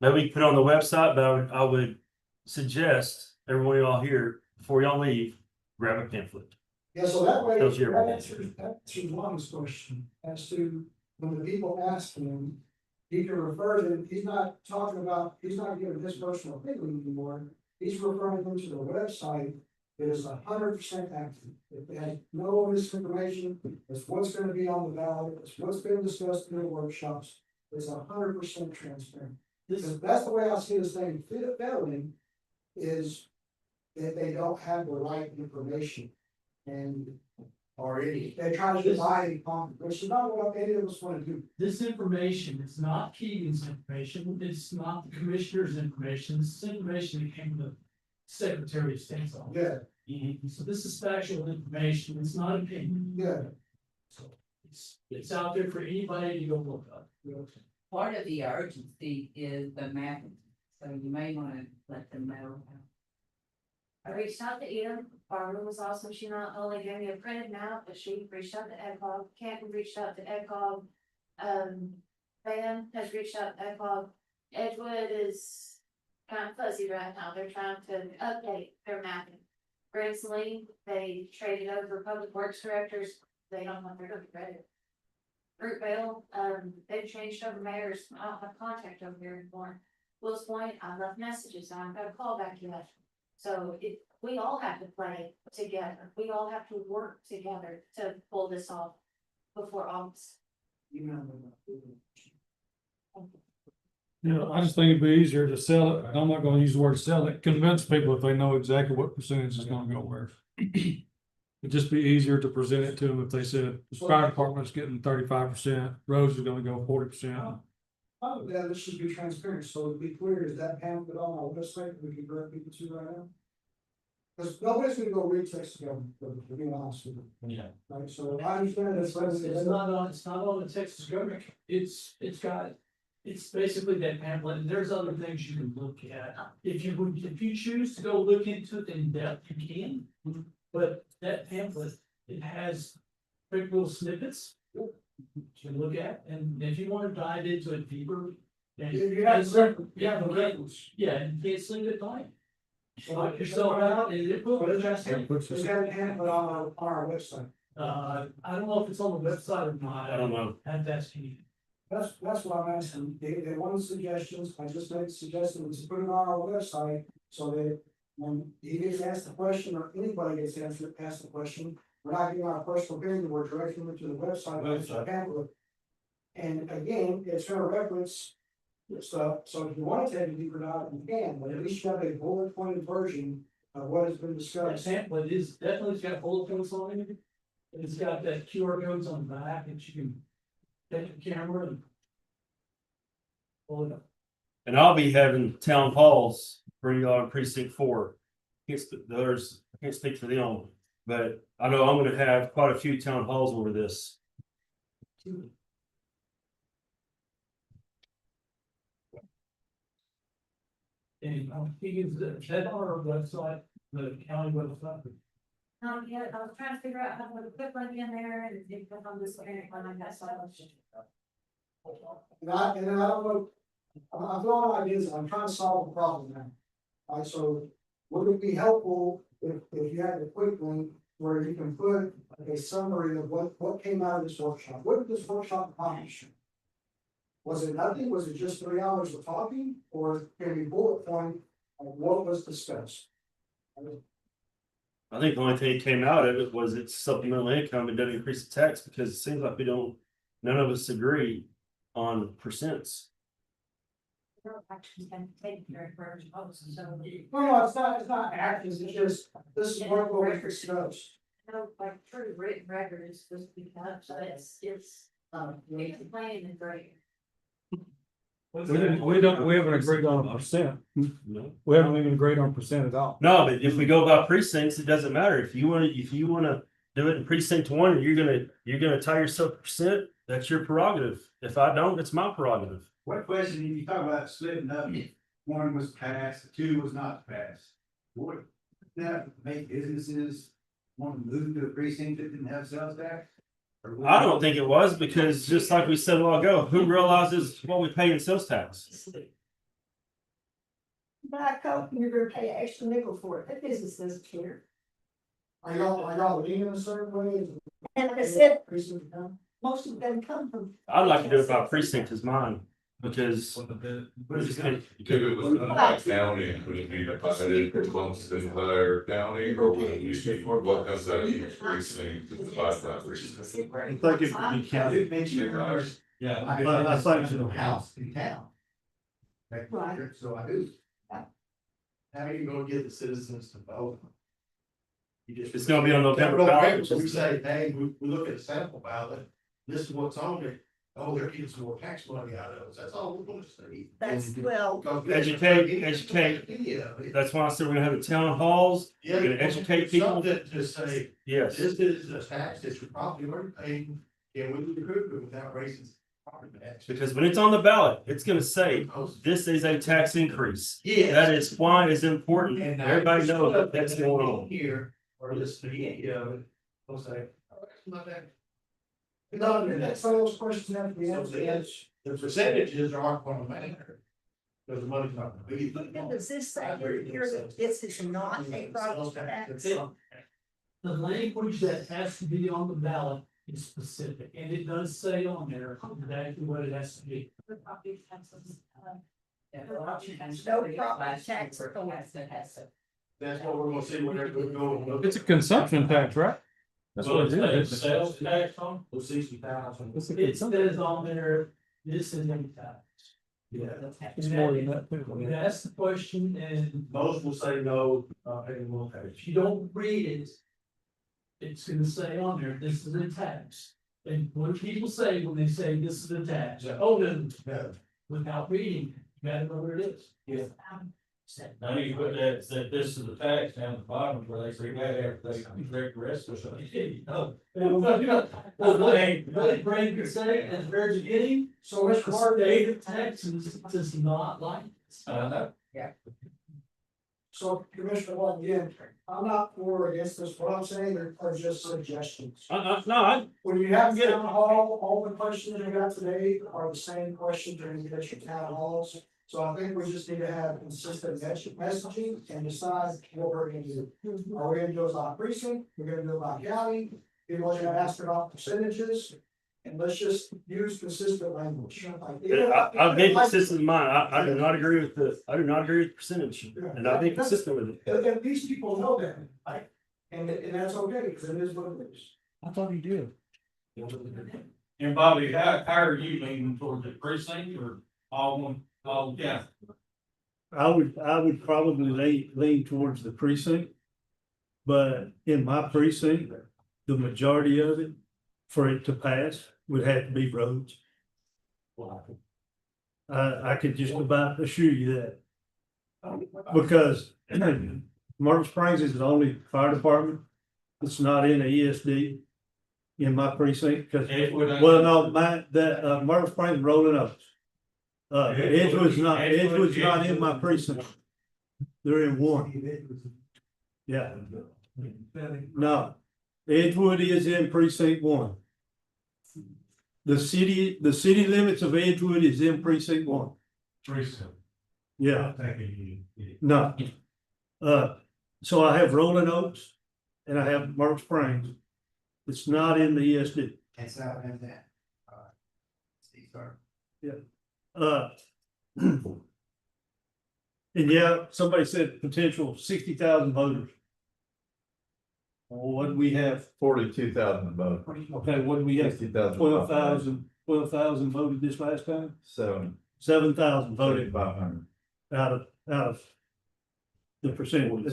Maybe we can put it on the website, but I would suggest everyone y'all here, before y'all leave, grab a pamphlet. yeah, so that way, Tells you that everything. answers Lon's question as to when the people ask him, he can refer them, he's not giving his personal opinion anymore. He's referring them to the website that is 100% accurate. It has no misinformation, it's what's gonna be on the ballot, it's what's been discussed in the workshops, it's 100% transparent. That's the way I see this thing failing, is that they don't have the right information. And already, they try to divide and conquer, which is not what any of us wanna do. This information is not Keegan's information, it's not the commissioner's information, this is information that came from the Secretary of State's office. Yeah, So this is factual information, it's not opinion. yeah. So it's out there for anybody to go look up. Part of the urgency is the mapping, so you may wanna let them know. I reached out to Edom, Barbara was awesome, she not only gave me a printed map, but she reached out to EdCog, Canton reached out to EdCog. Van has reached out to EdCog, Edgewood is kind of fuzzy right now, they're trying to update their mapping. Grayson, they traded over public works directors, they don't want their to be ready. Fruitvale, they've changed over mayors, I don't have contact over there anymore. Will's Point, I left messages, I haven't got a call back yet. So we all have to play together, we all have to work together to pull this off before August. You know, I just think it'd be easier to sell it, I'm not gonna use the word sell it, convince people if they know exactly what percentage is gonna go where. It'd just be easier to present it to them if they said, the fire department's getting 35%, roads are gonna go 40%. Oh, yeah, this should be transparent, so to be clear, is that pamphlet on our website, we can direct people to right now? Because nobody's gonna go read text together, to be honest with you. Yeah. Right, so I understand that's. It's not on the Texas government, it's basically that pamphlet, and there's other things you can look at. If you choose to go look into it in depth, you can, but that pamphlet, it has quick little snippets. You can look at, and if you want to dive into it deeper. And you can't sleep at night. Lock yourself out and it will. It's got a pamphlet on our website. I don't know if it's on the website or not. I don't know. And that's key. That's what I'm asking, they wanted suggestions, I just made suggestions to put it on our website, so that when he gets asked the question, or anybody gets asked the question, we're not giving our personal opinion, we're directing them to the website. Pamphlet. And again, it's gonna reference stuff, so if you want to take a deeper dive, you can, but at least you have a bullet pointed version of what has been That discussed. sample, it is definitely, it's got bullet points on it. It's got that QR codes on the back that you can take the camera and pull it up. And I'll be having town halls for you on precinct 4. There's, I can't speak for them, but I know I'm gonna have quite a few town halls over this. And is that on our website, the county website? Yeah, I was trying to figure out how to put a quick link in there and if I'm just looking at one of that side. And then I don't know, I'm throwing ideas, I'm trying to solve the problem now. Alright, so would it be helpful if you had a quick link where you can put a summary of what came out of this workshop? What did this workshop accomplish? Was it nothing? Was it just 3 hours of talking? Or can we bullet point of what was discussed? I think the only thing that came out of it was it's supplemental income. It doesn't increase the tax because it seems like none of us agree on percents. No, actually, been taken care of for most, so. No, it's not actions, it's just, this is what we're discussed. No, like true written record is supposed to be done, so it's plain and great. We haven't agreed on a percent. No. We haven't even agreed on percent at all. No, but if we go by precincts, it doesn't matter. If you wanna do it in precinct 1, and you're gonna tie yourself a percent, that's your prerogative. If I don't, it's my prerogative. What question, you talk about splitting up, one was passed, 2 was not passed. What, that make businesses want to move to a precinct that didn't have sales tax? I don't think it was because just like we said a while ago, who realizes what we pay in sales tax? Back up, you're gonna pay an extra nickel for it, that business doesn't care. Are y'all leaning a certain way? And like I said, Precinct account? most of them come from. I'd like to do it by precinct as mine because. If it was done by county, would it be divided amongst the entire county, or would it be, what comes out of each precinct, divided by precinct? I think it could be counted. It makes you ours. Yeah, I think to a house in town. Right. So I do. How are you gonna get the citizens to vote? It's gonna be on November ballot. So we say, hey, we look at the sample ballot, this is what's on it. Oh, they're getting some more tax money out of us. That's all we're gonna say. That's, well, Educate. That's why I said we're gonna have the town halls. We're gonna educate people. Something to say, Yes. this is a tax that you're probably already paying, and we need to prove it without raising property tax. Because when it's on the ballot, it's gonna say, this is a tax increase. Yes. That is why it's important. And Everybody knows that that's going on. Here, or this, we'll say. "Oh, that's not that." No, that's some of those questions have to be So answered. the percentages aren't gonna matter. Because the money's not gonna be. does this say in here that this is not a property tax? The language that has to be on the ballot is specific, and it does say on there exactly what it has to be. No property tax collected. That's what we're gonna see when they're going. It's a consumption tax, right? That's what it is. Sales tax on, $60,000. It's a it consumption. says on there, this is a tax. Yeah. It's more than that too. We asked the question and Most will say no, anymore. if you don't read it, it's gonna say on there, this is a tax. And what people say when they say this is a tax, oh, no, No. without reading, you gotta know what it is. Yeah. Now you put that this is the tax down the bottom where they say that after they correct the rest or something. Oh. What Brad could say at the very beginning, So Mr. the Martin, state of Texas does not like this. so Commissioner Martin, again, I'm not for or against this, what I'm saying are just suggestions. No, When you have Get it. town hall, all the questions you got today are the same questions during the district town halls. So I think we just need to have consistent messaging and decide what we're gonna do. Are we gonna do it by precinct? We're gonna do it by county? People are gonna ask about percentages? And let's just use consistent language. I've been consistent in mine. I do not agree with the percentage, and I've been consistent with it. And these people know that, right? And that's okay, because it is what it is. I thought he did. And Bobby, how are you leaning toward the precinct or all one, all, yeah? I would probably lean towards the precinct. But in my precinct, the majority of it, for it to pass, would have to be roads. I could just about assure you that. Because Myrtle Springs is the only fire department that's not in a ESD in my precinct, because, well, no, Myrtle Springs and Rolling Oaks. Edgewood's not in my precinct. They're in one. Yeah. No, Edgewood is in precinct 1. The city limits of Edgewood is in precinct 1. Yeah. No. So I have Rolling Oaks and I have Myrtle Springs. It's not in the ESD. And so I have that. And yeah, somebody said potential 60,000 voters. Well, what do we have? 42,000 votes. Okay, what do we have? 60,000. 12,000 voted this last time? 7,000 7,000 voted voted. out of the percentage.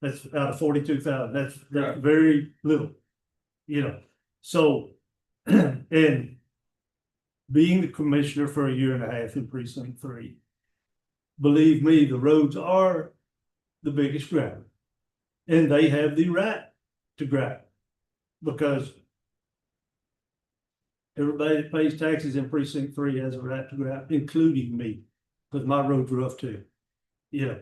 That's out of 42,000. That's very little. You know, so, and being the commissioner for a year and a half in precinct 3, believe me, the roads are the biggest gripe. And they have the right to gripe, because everybody that pays taxes in precinct 3 has a right to gripe, including me, because my road's rough too. Yeah.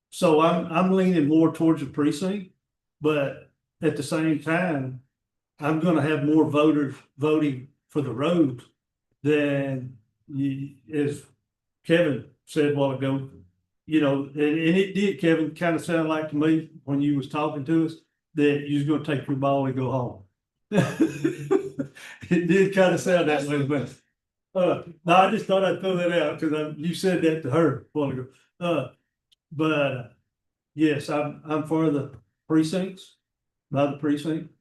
So I'm leaning more towards the precinct, but at the same time, I'm gonna have more voters voting for the roads than as Kevin said a while ago. You know, and it did, Kevin, kind of sound like to me when you was talking to us that you was gonna take your ball and go home. It did kind of sound that way, but no, I just thought I'd throw that out because you said that to her a while ago. But yes, I'm for the precincts, by the precinct.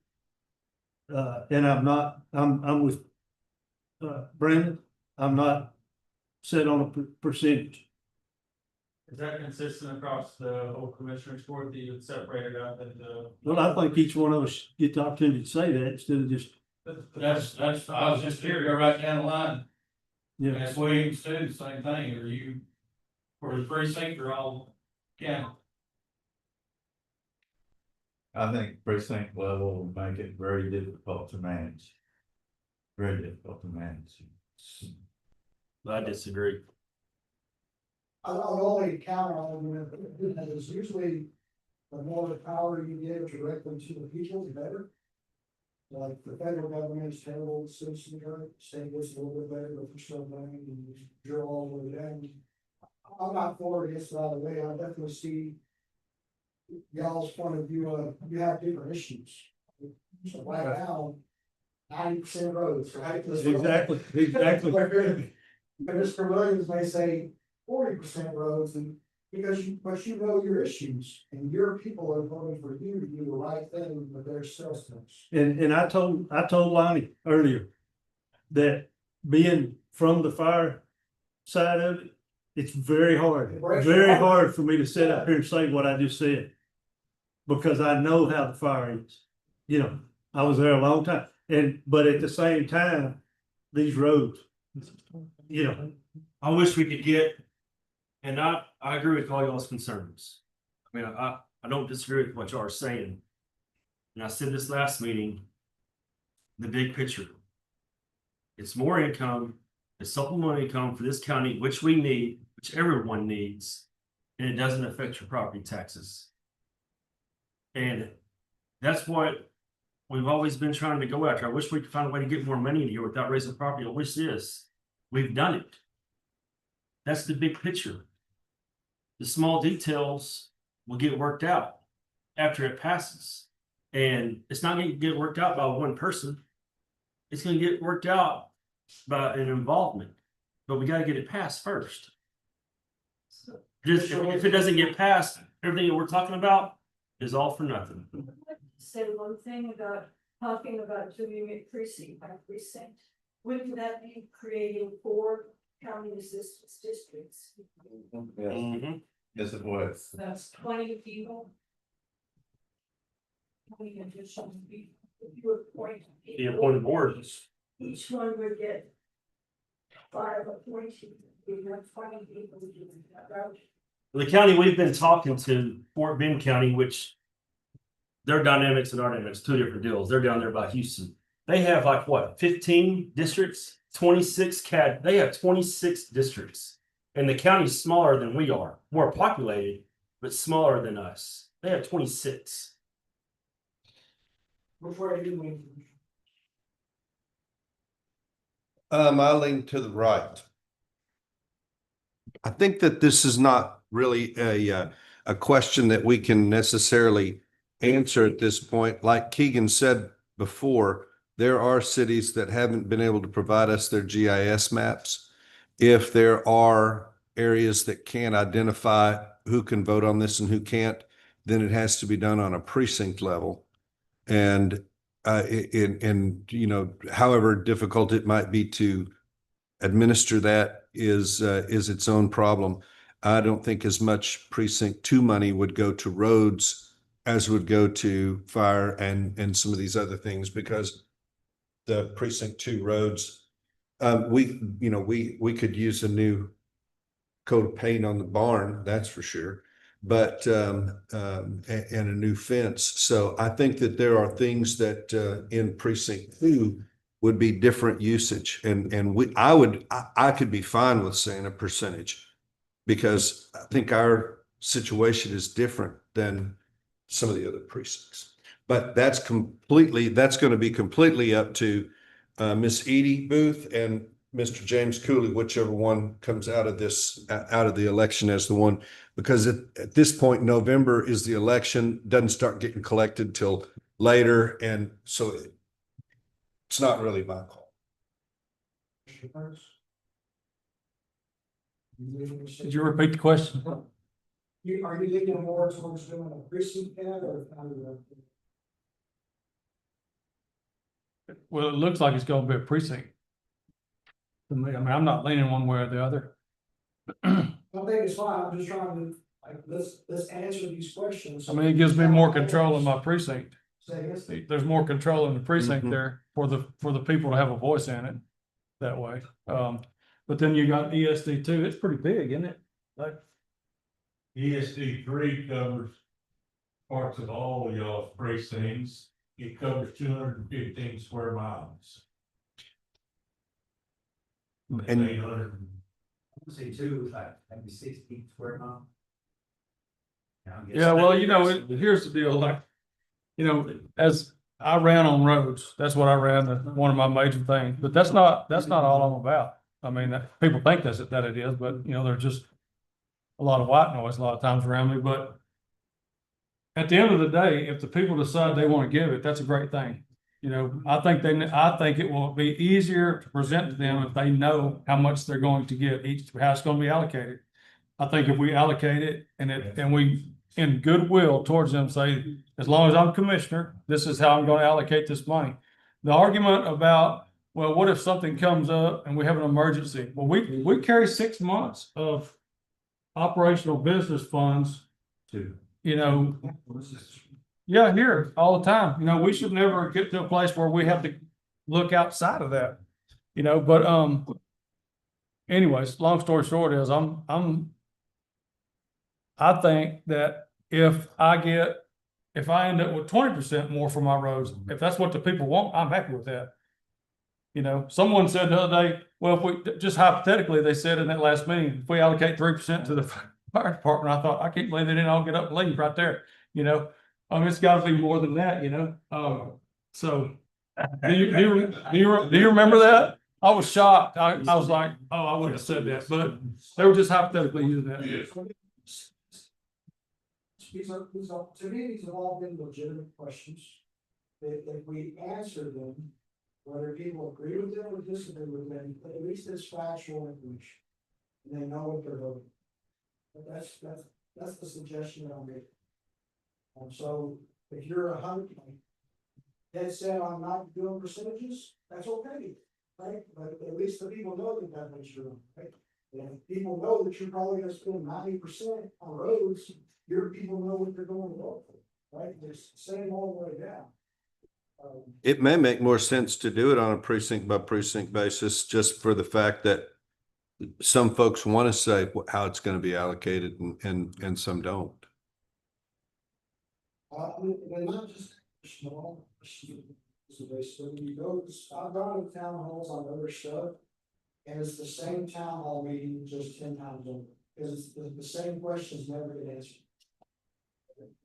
And I'm with Brandon. I'm not set on a percentage. Is that consistent across the whole commissioner's court that you would separate it up into? Well, I think each one of us get the opportunity to say that instead of just. That's, I was just here, go right down the line. Yeah. That's Williams too, the same thing, are you, for the precinct or all county? I think precinct level will make it very difficult to manage. Very difficult to manage. I disagree. I'll only counter on it, is usually the more power you give directly to the people, the better. Like the federal government is terrible, citizen, state is a little bit better, but for some money, and you're all the way down. I'm not for this, by the way, I definitely see y'all's point of view, you have different issues. So right now, 90% roads, right? Exactly. But Mr. Williams may say 40% roads, and but you know your issues, and your people are voting for you to do the right thing with their citizens. And I told Lonnie earlier that being from the fire side of it, it's very hard for me to sit up here and say what I just said. Because I know how the fire is. You know, I was there a long time. But at the same time, these roads, you know. I wish we could get, and I agree with all y'all's concerns. I mean, I don't disagree with what y'all are saying. And I said this last meeting, the big picture. It's more income, it's supplemental income for this county, which we need, which everyone needs, and it doesn't affect your property taxes. And that's what we've always been trying to go after. I wish we could find a way to get more money in here without raising property. I wish this. We've done it. That's the big picture. The small details will get worked out after it passes. And it's not going to get worked out by one person. It's going to get worked out by an involvement. But we got to get it passed first. Just if it doesn't get passed, everything that we're talking about is all for nothing. Say one thing about talking about doing it precinct by precinct. Wouldn't that be creating 4 county assistance districts? Mhm. Yes, it was. That's 20 people. 20 additional people. If you appoint The appointed boards. each one would get 5 appointees. We have 20 people doing that, right? The county we've been talking to, Fort Bend County, which their dynamics and our dynamics, 2 different deals. They're down there by Houston. They have like what, 15 districts, 26 they have 26 districts. And the county's smaller than we are, more populated, but smaller than us. They have 26. Which way are you leaning? I lean to the right. I think that this is not really a question that we can necessarily answer at this point. Like Keegan said before, there are cities that haven't been able to provide us their GIS maps. If there are areas that can't identify who can vote on this and who can't, then it has to be done on a precinct level. And you know, however difficult it might be to administer that is its own problem. I don't think as much precinct 2 money would go to roads as would go to fire and some of these other things, because the precinct 2 roads, we could use a new coat of paint on the barn, that's for sure, but and a new fence. So I think that there are things that in precinct 2 would be different usage, and I could be fine with saying a percentage, because I think our situation is different than some of the other precincts. But that's going to be completely up to Miss Edie Booth and Mr. James Cooley, whichever one comes out of the election as the one, because at this point, November is the election, doesn't start getting collected till later, and so it's not really my call. Did you repeat the question? Are you leaning more towards doing a precinct ad or county road? Well, it looks like it's gonna be a precinct. To me, I mean, I'm not leaning one way or the other. I think it's fine, I'm just trying to, like, let's answer these questions. I mean, it gives me more control in my precinct. Say yes. There's more control in the precinct there for the people to have a voice in it that way. But then you got ESD too. It's pretty big, isn't it? Like, ESD 3 covers parts of all y'all's precincts. It covers 215 square miles. And 800. I say 2, like maybe 60 square miles. yeah, well, here's the deal, like, as I ran on roads, that's what I ran, one of my major things, but that's not all I'm about. I mean, people think that it is, but there's just a lot of white noise a lot of times around me, but at the end of the day, if the people decide they want to give it, that's a great thing. I think it will be easier to present to them if they know how much they're going to get, how it's going to be allocated. I think if we allocate it and we, in goodwill towards them, say, as long as I'm commissioner, this is how I'm going to allocate this money. The argument about, well, what if something comes up and we have an emergency? Well, we carry 6 months of operational business funds. Yeah, here all the time. We should never get to a place where we have to look outside of that. But anyways, long story short is I think that if I end up with 20% more for my roads, if that's what the people want, I'm happy with that. Someone said the other day, well, if we just hypothetically, they said in that last meeting, if we allocate 3% to the fire department, I thought, I can't believe they didn't all get up and leave right there. It's got to be more than that. So do you remember that? I was shocked. I was like, oh, I wouldn't have said that, but they were just hypothetically using that. To me, these have all been legitimate questions. If we answer them, whether people agree with them or disagree with them, at least it's factual information. And they know what they're voting. But that's the suggestion I'll make. So if you're 100, dead set on not doing percentages, that's okay, right? But at least the people know that that makes you, right? And if people know that you're probably gonna spend 90% on roads, your people know what they're going to vote for, right? It's the same all the way down. It may make more sense to do it on a precinct by precinct basis, just for the fact that some folks want to say how it's going to be allocated and some don't. And not just small, so when you go, I've gone to town halls on other stuff. And it's the same town hall meeting, just 10 times over, because the same questions never get answered.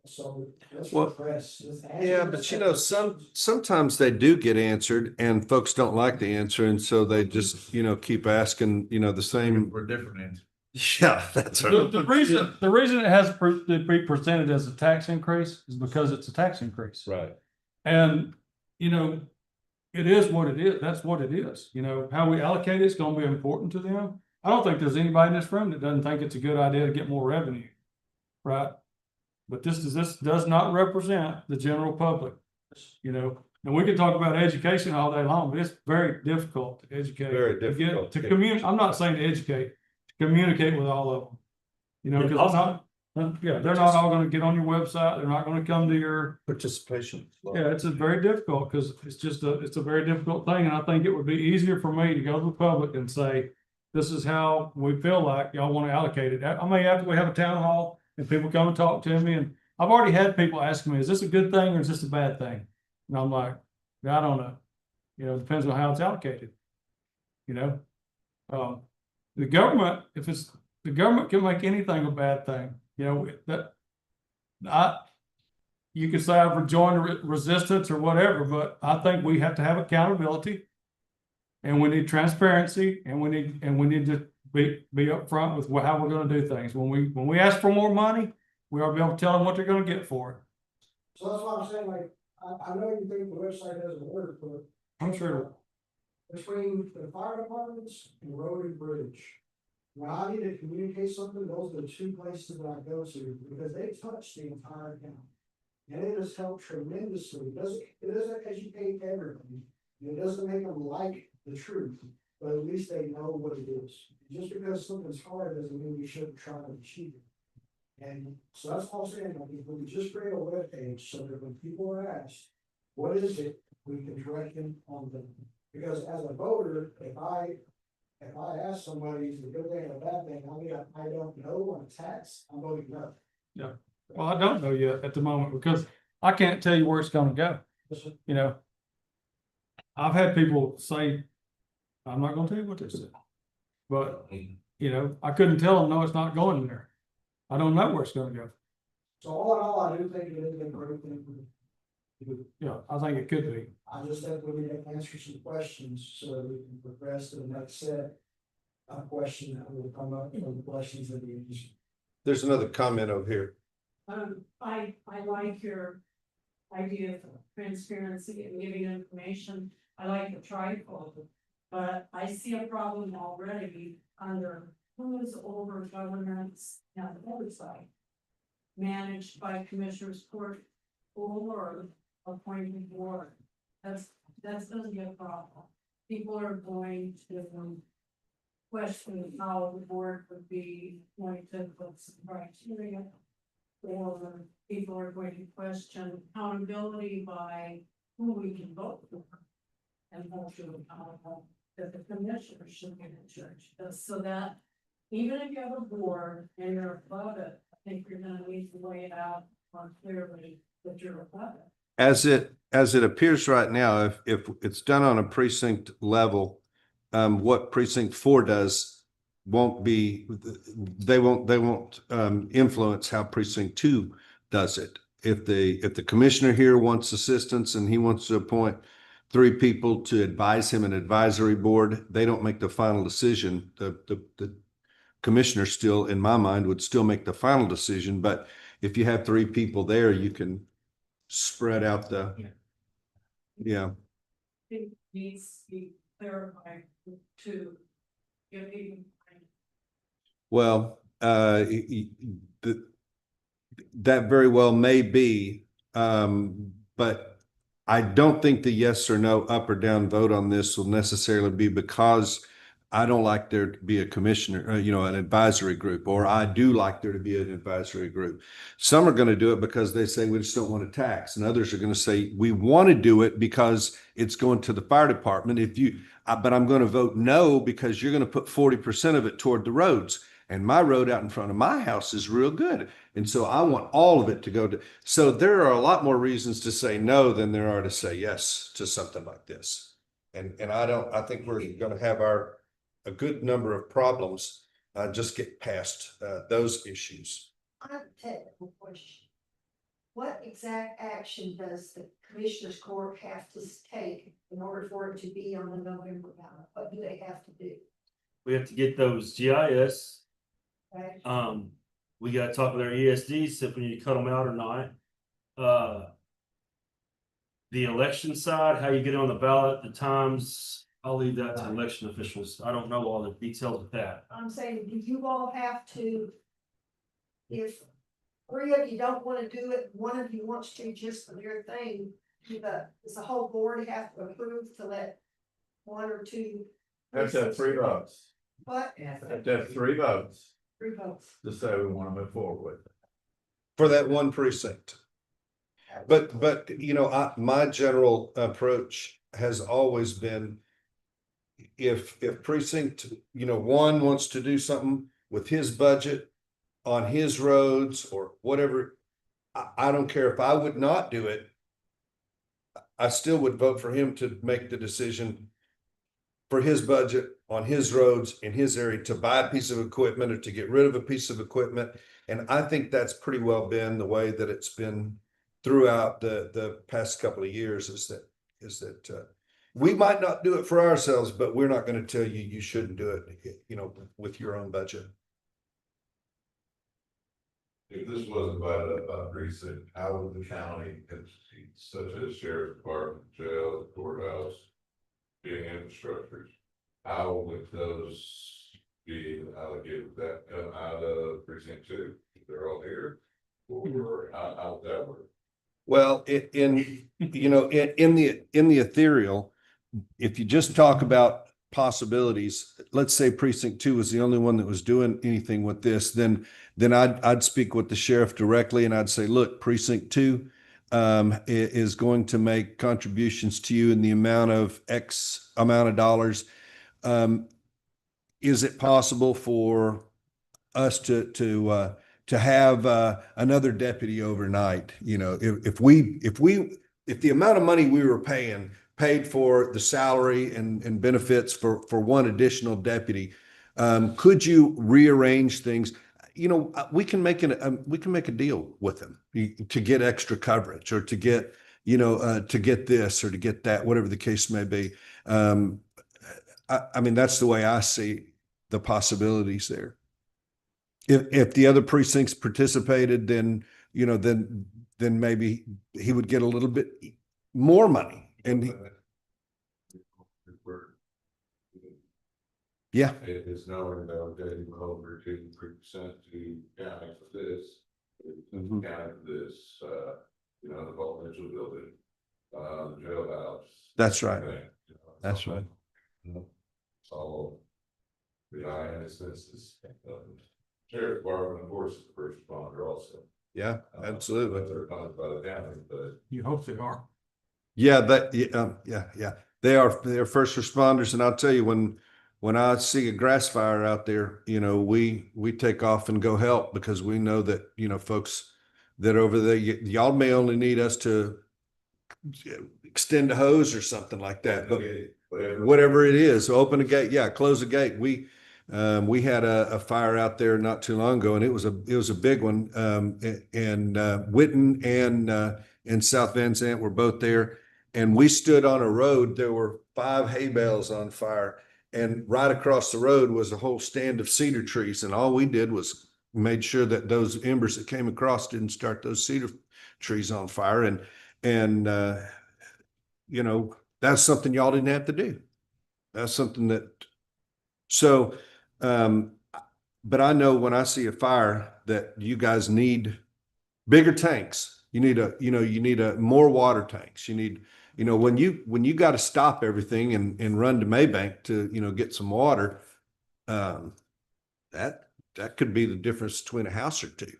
So let's repress. Yeah, but you know, sometimes they do get answered and folks don't like the answer. And so they just, keep asking, the same. For different answers. Yeah, that's right. The reason it has to be presented as a tax increase is because it's a tax increase. Right. And, it is what it is. That's what it is. How we allocate it's gonna be important to them. I don't think there's anybody in this room that doesn't think it's a good idea to get more revenue. Right? But this does not represent the general public, and we can talk about education all day long, but it's very difficult to educate. Very difficult. To communicate. I'm not saying to educate, to communicate with all of them. Because they're not all gonna get on your website. They're not gonna come to your Participation. Yeah, it's a very difficult because it's a very difficult thing. And I think it would be easier for me to go to the public and say, this is how we feel like y'all want to allocate it. I mean, after we have a town hall and people come and talk to me, and I've already had people ask me, is this a good thing or is this a bad thing? And I'm like, I don't know. It depends on how it's allocated. The government, the government can make anything a bad thing. You could say I've rejoined resistance or whatever, but I think we have to have accountability. And we need transparency, and we need to be upfront with how we're going to do things. When we ask for more money, we ought to be able to tell them what they're going to get for it. So that's why I'm saying, like, I know you think the website doesn't work, but I'm sure. between the fire departments and road and bridge, when I need to communicate something, those are the two places that I go to, because they touch the entire county. And it has helped tremendously. It doesn't educate everything. It doesn't make them like the truth, but at least they know what it is. Just because something's hard doesn't mean we shouldn't try to achieve it. And so that's all I'm saying. Like, if we just create a web page so that when people are asked, what is it, we can direct them on them. Because as a voter, if I ask somebody is a good thing or a bad thing, I don't know on a tax, I'm voting no. Yeah. Well, I don't know yet at the moment because I can't tell you where it's going to go. I've had people say, I'm not going to tell you what they said, but I couldn't tell them, no, it's not going there. I don't know where it's going to go. So all in all, I do think it is a great thing. Yeah, I think it could be. I just think we need to answer some questions so that we can progress to the next set of questions that will come up from the questions that we use. There's another comment over here. I like your idea of transparency and giving information. I like the trifold, but I see a problem already under who's over governance and oversight. Managed by commissioners court or appointed board. That's gonna be a problem. People are going to question how the board would be appointed, what's the criteria. Or people are going to question accountability by who we can vote for. And hold you accountable, that the commissioner should be in charge. So that even if you have a board and you're above it, I think you're gonna need to lay it out more clearly that you're above it. As it appears right now, if it's done on a precinct level, what precinct 4 does won't be, they won't influence how precinct 2 does it. If the commissioner here wants assistance and he wants to appoint 3 people to advise him an advisory board, they don't make the final decision. The commissioner still, in my mind, would still make the final decision. But if you have 3 people there, you can spread out the, yeah. It needs to be clarified to give even. Well, that very well may be, but I don't think the yes or no, up or down vote on this will necessarily be because I don't like there to be a commissioner, an advisory group, or I do like there to be an advisory group. Some are going to do it because they say we just don't want to tax, and others are going to say we want to do it because it's going to the fire department. But I'm going to vote no because you're going to put 40% of it toward the roads. And my road out in front of my house is real good. And so I want all of it to go to, so there are a lot more reasons to say no than there are to say yes to something like this. And I think we're going to have a good number of problems, just get past, those issues. I have a technical question. What exact action does the Commissioners Court have to take in order for it to be on the November ballot? What do they have to do? We have to get those GIS. Right? We gotta talk with our ESDs, if we need to cut them out or not. The election side, how you get on the ballot, the times, I'll leave that to election officials. I don't know all the details of that. I'm saying, do you all have to, if three of you don't want to do it, one of you wants to just for your thing, does the whole board have to approve to let one or two? Have to have 3 votes. What? Have to have 3 votes 3 votes. to say we want to move forward with it. For that one precinct. But my general approach has always been, if precinct, 1 wants to do something with his budget on his roads or whatever, I don't care if I would not do it. I still would vote for him to make the decision for his budget on his roads in his area to buy a piece of equipment or to get rid of a piece of equipment. And I think that's pretty well been the way that it's been throughout the past couple of years, is that we might not do it for ourselves, but we're not going to tell you shouldn't do it, with your own budget. If this wasn't divided up by precinct, how would the county entities such as sheriff department, jail, courthouse, being infrastructures, how would those be allocated? Would that come out of precinct 2? If they're all here, or how would that work? Well, in the ethereal, if you just talk about possibilities, let's say precinct 2 was the only one that was doing anything with this, then I'd speak with the sheriff directly and I'd say, look, precinct 2 is going to make contributions to you in the amount of X amount of dollars. Is it possible for us to have another deputy overnight? If the amount of money we were paid for the salary and benefits for one additional deputy, could you rearrange things? We can make a deal with them to get extra coverage or to get this or to get that, whatever the case may be. I mean, that's the way I see the possibilities there. If the other precincts participated, then maybe he would get a little bit more money. And yeah, It is knowing that okay, we're over 2-3% to county for this, county for this, the residential building, the jailhouse. that's right. That's right. It's all the INSS. Sheriff Department, of course, is the first responder also. Yeah, absolutely. They're funded by the county, but You hope they are. Yeah, they're first responders, and I'll tell you, when I see a grass fire out there, we take off and go help because we know that folks that are over there, y'all may only need us to extend a hose or something like that, but whatever it is, open a gate, close a gate. We had a fire out there not too long ago, and it was a big one. And Witten and South Van Zandt were both there, and we stood on a road. There were 5 hay bales on fire, and right across the road was a whole stand of cedar trees. And all we did was made sure that those embers that came across didn't start those cedar trees on fire. And that's something y'all didn't have to do. That's something that. So, but I know when I see a fire that you guys need bigger tanks. You need you need more water tanks. You need, when you got to stop everything and run to Maybank to, get some water, that could be the difference between a house or two.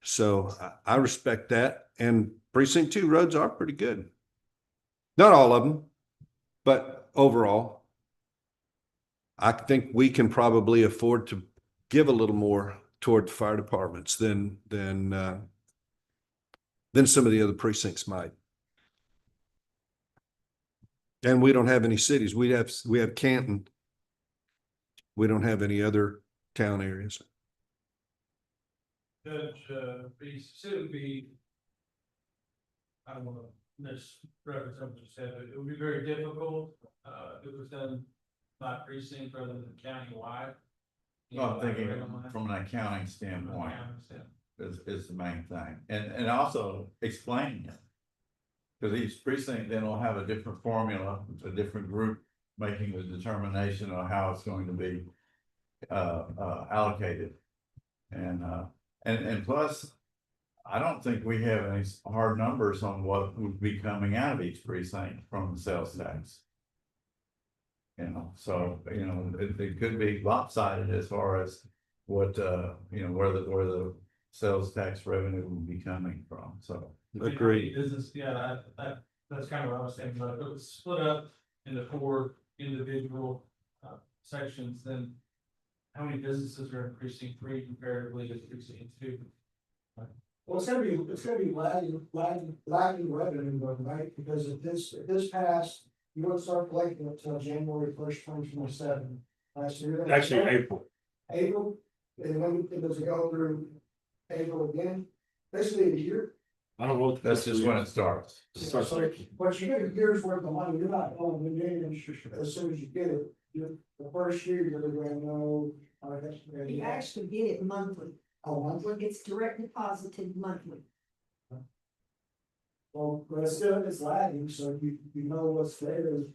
So I respect that. And precinct 2 roads are pretty good. Not all of them, but overall, I think we can probably afford to give a little more toward the fire departments than some of the other precincts might. And we don't have any cities. We have Canton. We don't have any other town areas. Judge, be, I don't want to misrepresent what you said, but it would be very difficult, if it was done by precinct rather than countywide. Well, I'm thinking from an accounting standpoint is the main thing. And also explaining it. Because each precinct then will have a different formula, a different group making the determination of how it's going to be allocated. And plus, I don't think we have any hard numbers on what would be coming out of each precinct from the sales tax. So, it could be lopsided as far as what, where the sales tax revenue will be coming from, so. Agreed. Business, yeah, that's kind of what I was thinking, but if it was split up into 4 individual sections, then how many businesses are in precinct 3 comparatively to precinct 2? Well, it's gonna be lagging revenue, though, right? Because if this passed, you won't start collecting until January 1st, 2027. So you're gonna Actually, start April. April, and when it does it go through April again? Basically a year. I don't know. That's just when it starts. So, but you get a year's worth of money, you're not going to get as soon as you get it. The first year, you're gonna know. You actually get it monthly. Oh, monthly? It's direct deposited monthly. Well, but it's lagging, so you know what's there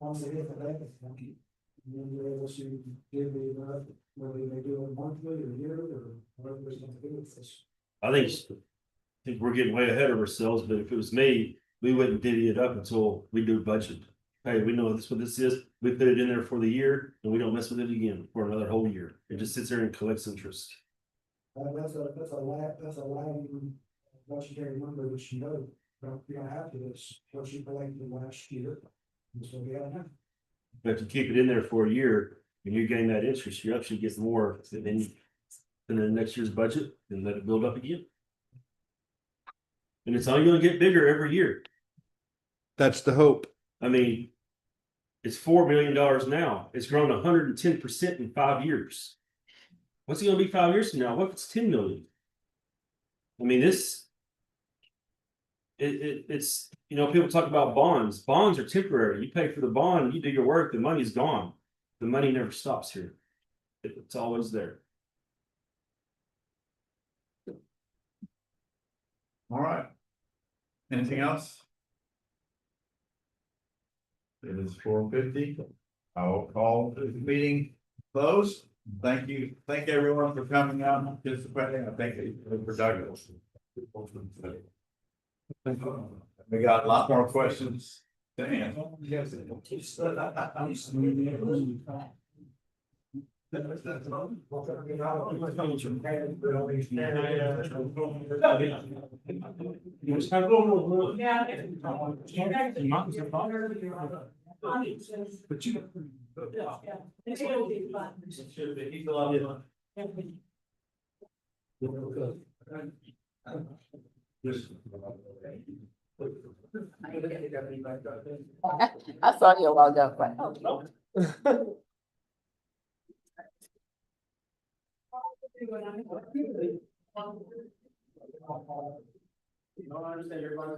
once they hit the bank account. And then you're able to give the, whether they do it monthly or year or whatever there's gonna do with this. I think we're getting way ahead of ourselves, but if it was me, we wouldn't divvy it up until we do budget. Hey, we know this what this is. We put it in there for the year and we don't mess with it again for another whole year. It just sits there and collects interest. That's a lagging budgetary number that you know, you don't have to, it's what you collected last year. This will be out now. But if you keep it in there for a year and you're getting that interest, you actually get more than the next year's budget and let it build up again. And it's only going to get bigger every year. That's the hope. I mean, it's $4 million now. It's grown 110% in 5 years. What's it going to be 5 years from now? What if it's 10 million? I mean, it's people talk about bonds. Bonds are temporary. You pay for the bond, you do your work, the money's gone. The money never stops here. It's always there. All right. Anything else? It is 4:50. I will call the meeting closed. Thank you. Thank everyone for coming out and participating. I think it was productive. We got a lot more questions to answer. But you. I saw you a while ago, but. You don't understand, you're going to